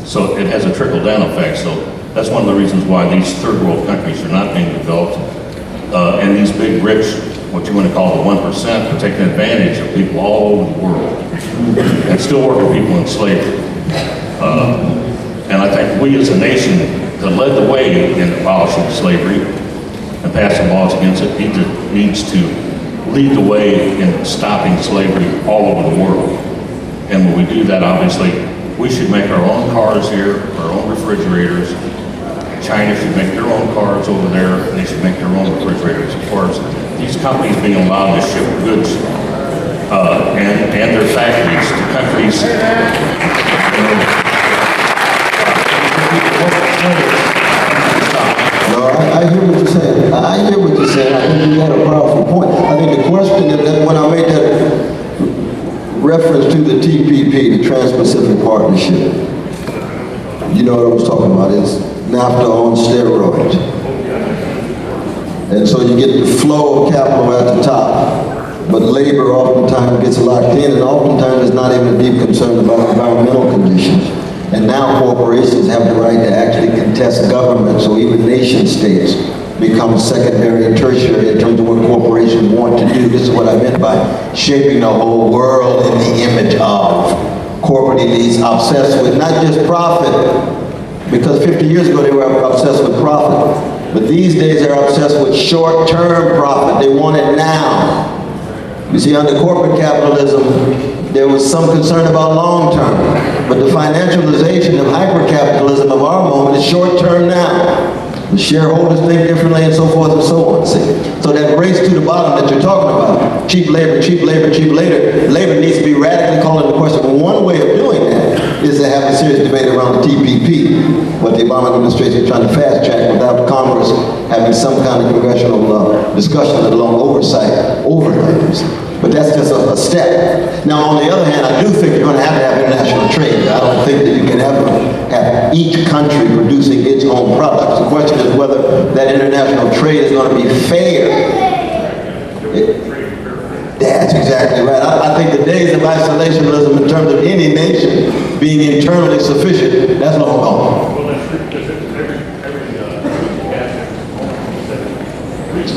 So it has a trickle-down effect. So that's one of the reasons why these third world countries are not being developed. And these big, rich, what you want to call the 1%, are taking advantage of people all over the world and still working people in slavery. And I think we as a nation that led the way in abolishing slavery and passing laws against it needs to lead the way in stopping slavery all over the world. And when we do that, obviously, we should make our own cars here, our own refrigerators, China should make their own cars over there, and they should make their own refrigerators. As far as these companies being allowed to ship goods and their factories to countries. No, I hear what you're saying. I hear what you're saying. I think you got a powerful point. I think the question is that when I made that reference to the TPP, the Trans-Pacific Partnership, you know what I was talking about, is NAFTA on steroids. And so you get the flow of capital at the top, but labor oftentimes gets locked in, and oftentimes it's not even a deep concern about environmental conditions. And now corporations have the right to actually contest government, so even nation states become secondary and tertiary in terms of what corporations want to do. This is what I meant by shaping the whole world in the image of corporate elites obsessed with not just profit, because 50 years ago they were obsessed with profit, but these days they're obsessed with short-term profit. They want it now. You see, under corporate capitalism, there was some concern about long-term, but the financialization of hyper-capitalism of our moment is short-term now. The shareholders think differently and so forth and so on, see. So that race to the bottom that you're talking about, cheap labor, cheap labor, cheap labor, labor needs to be radically called into question. One way of doing that is to have a serious debate around the TPP, what the Obama administration is trying to fast track without Congress having some kind of congressional discussion, let alone oversight over things. But that's just a step. Now, on the other hand, I do think you're going to have international trade. I don't think that you can ever have each country producing its own products. The question is whether that international trade is going to be fair. That's exactly right. I think the days of isolationism in terms of any nation being internally sufficient, that's long gone.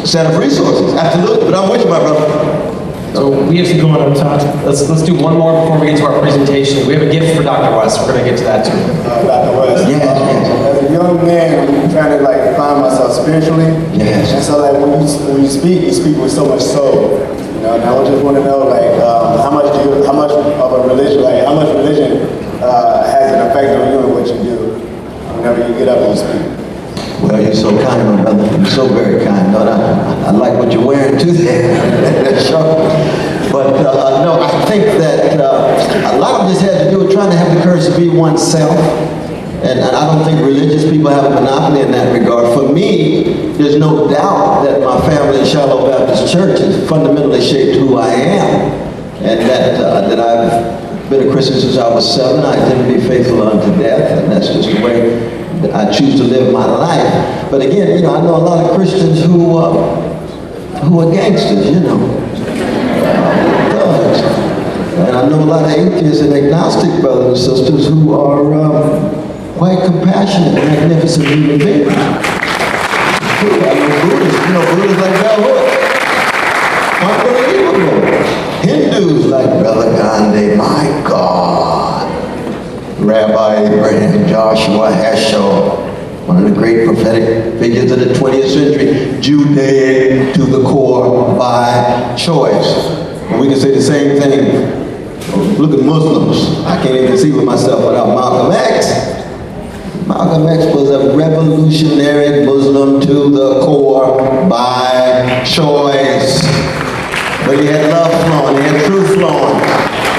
Set of resources, absolutely. But I'm with you, my brother. So we have to go on top. Let's do one more before we get to our presentation. We have a gift for Dr. West. We're going to get to that too. Dr. West. Yes. As a young man, I'm trying to find myself spiritually. Yes. And so when you speak with so much soul. You know, and I just want to know how much of a religion, how much religion has an effect on you and what you do whenever you get up and you speak. Well, you're so kind, my brother. You're so very kind. No, I like what you're wearing too there. Sure. But no, I think that a lot of this has to do with trying to have the courage to be oneself. And I don't think religious people have a monopoly in that regard. For me, there's no doubt that my family in Shiloh Baptist Church has fundamentally shaped who I am. And that I've been a Christian since I was 7. I intend to be faithful unto death. And that's just the way I choose to live my life. But again, I know a lot of Christians who are gangsters, thugs. And I know a lot of atheists and agnostic brothers and sisters who are quite compassionate, magnificent human beings. I know Buddhists, Buddhists like Bell Hook. Hindus like Brother Gandhi, my God. Rabbi Abraham Joshua Heschel, one of the great prophetic figures of the 20th century, Judaic to the core by choice. And we can say the same thing. Look at Muslims. I can't even see with myself without Malcolm X. Malcolm X was a revolutionary Muslim to the core by choice. But he had love flowing, he had truth flowing.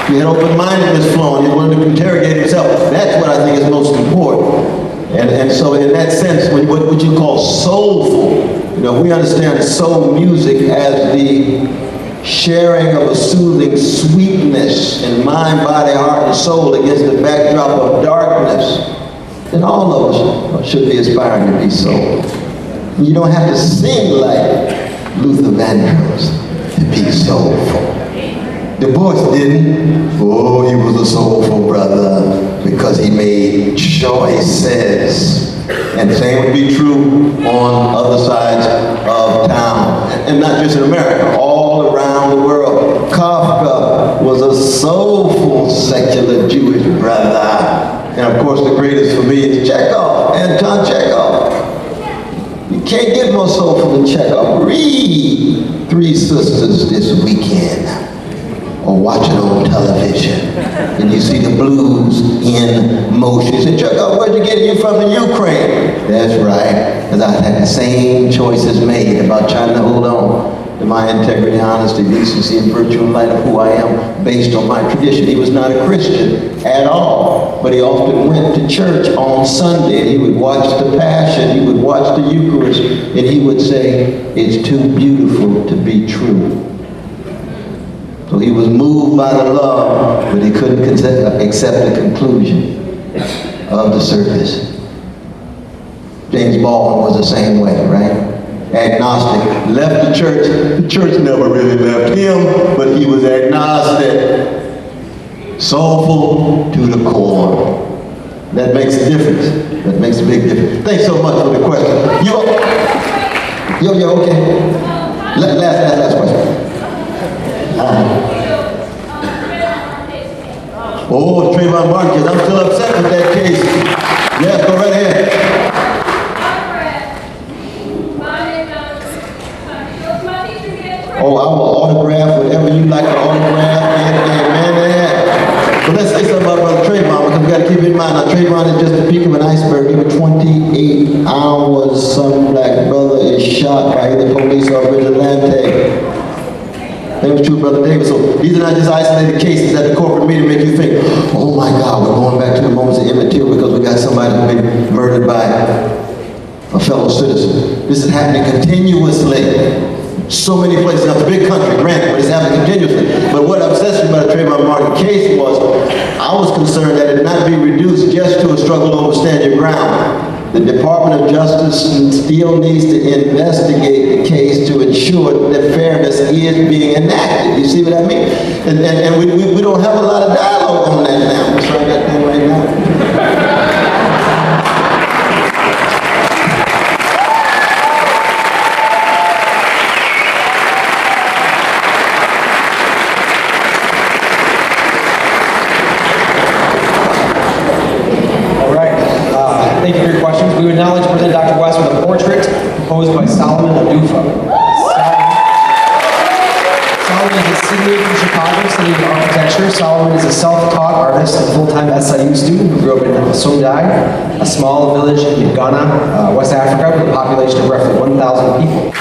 He had open-mindedness flowing. He wanted to interrogate himself. That's what I think is most important. And so in that sense, what you call soulful, we understand soul music as the sharing of a soothing sweetness in mind, body, heart, and soul against the backdrop of darkness, then all of us should be aspiring to be soul. You don't have to sing like Luther Vandross to be soulful. Du Bois didn't. Oh, he was a soulful brother because he made choices. And the same would be true on other sides of town. And not just in America, all around the world. Kafka was a soulful secular Jewish brother. And of course the greatest for me is Chekhov, Anton Chekhov. You can't get more soulful than Chekhov. Read Three Sisters this weekend. or watch it on television. And you see the blues in motion. You say, Chuck, where'd you get it? You from the Ukraine? That's right, because I had the same choices made about trying to hold on to my integrity, honesty, decency, and virtue and light of who I am based on my tradition. He was not a Christian at all, but he often went to church on Sunday. He would watch the Passion, he would watch the Eucharist, and he would say, it's too beautiful to be true. So he was moved by the love, but he couldn't accept the conclusion of the service. James Baldwin was the same way, right? Agnostic, left the church never really left him, but he was agnostic, soulful to the core. That makes a difference. That makes a big difference. Thanks so much for the question. Okay. Last question. Oh, the Trayvon Martin case. I'm still upset with that case. Yes, go right ahead. Oh, I will autograph whatever you like to autograph. But let's say something about Brother Trayvon, because we got to keep in mind, now Trayvon is just the peak of an iceberg. Even 28 hours, some black brother is shot by the police or vigilante. That was true, Brother David. So these are not just isolated cases that the corporate media make you think, oh my God, we're going back to the moments of immaterial because we got somebody who's been murdered by a fellow citizen. This is happening continuously. So many places. Now, it's a big country, granted, but it's happening continuously. But what obsessed me about the Trayvon Martin case was, I was concerned that it not be reduced just to a struggle over stand your ground. The Department of Justice still needs to investigate the case to ensure that fairness is being enacted. You see what I mean? And we don't have a lot of dialogue on that now. I'm trying that thing right now. Thank you for your questions. We would now like to present Dr. West with a portrait proposed by Solomon Adufa. Solomon is a citizen from Chicago, studying architecture. Solomon is a self-taught artist and full-time S.I.U. student who grew up in Sundai, a small village in Ghana, West Africa, with a population of roughly 1,000 people.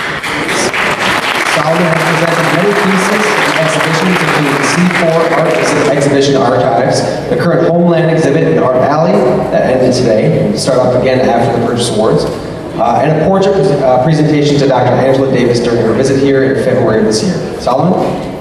Solomon has presented many pieces and exhibitions, including the C4 Art Exhibition Archives, the current Homeland exhibit in Art Alley that ended today. We'll start off again after the Purchase Awards. And a portrait presentation to Dr. Angela Davis during her visit here in February of this year. Solomon?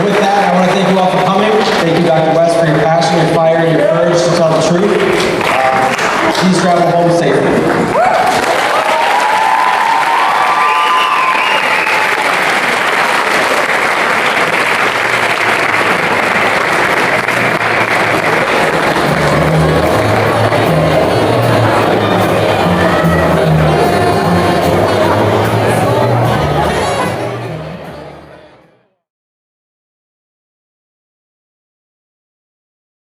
With that, I want to thank you all for coming. Thank you, Dr. West, for your passion, your fire, and your courage to tell the truth. Please travel home safely.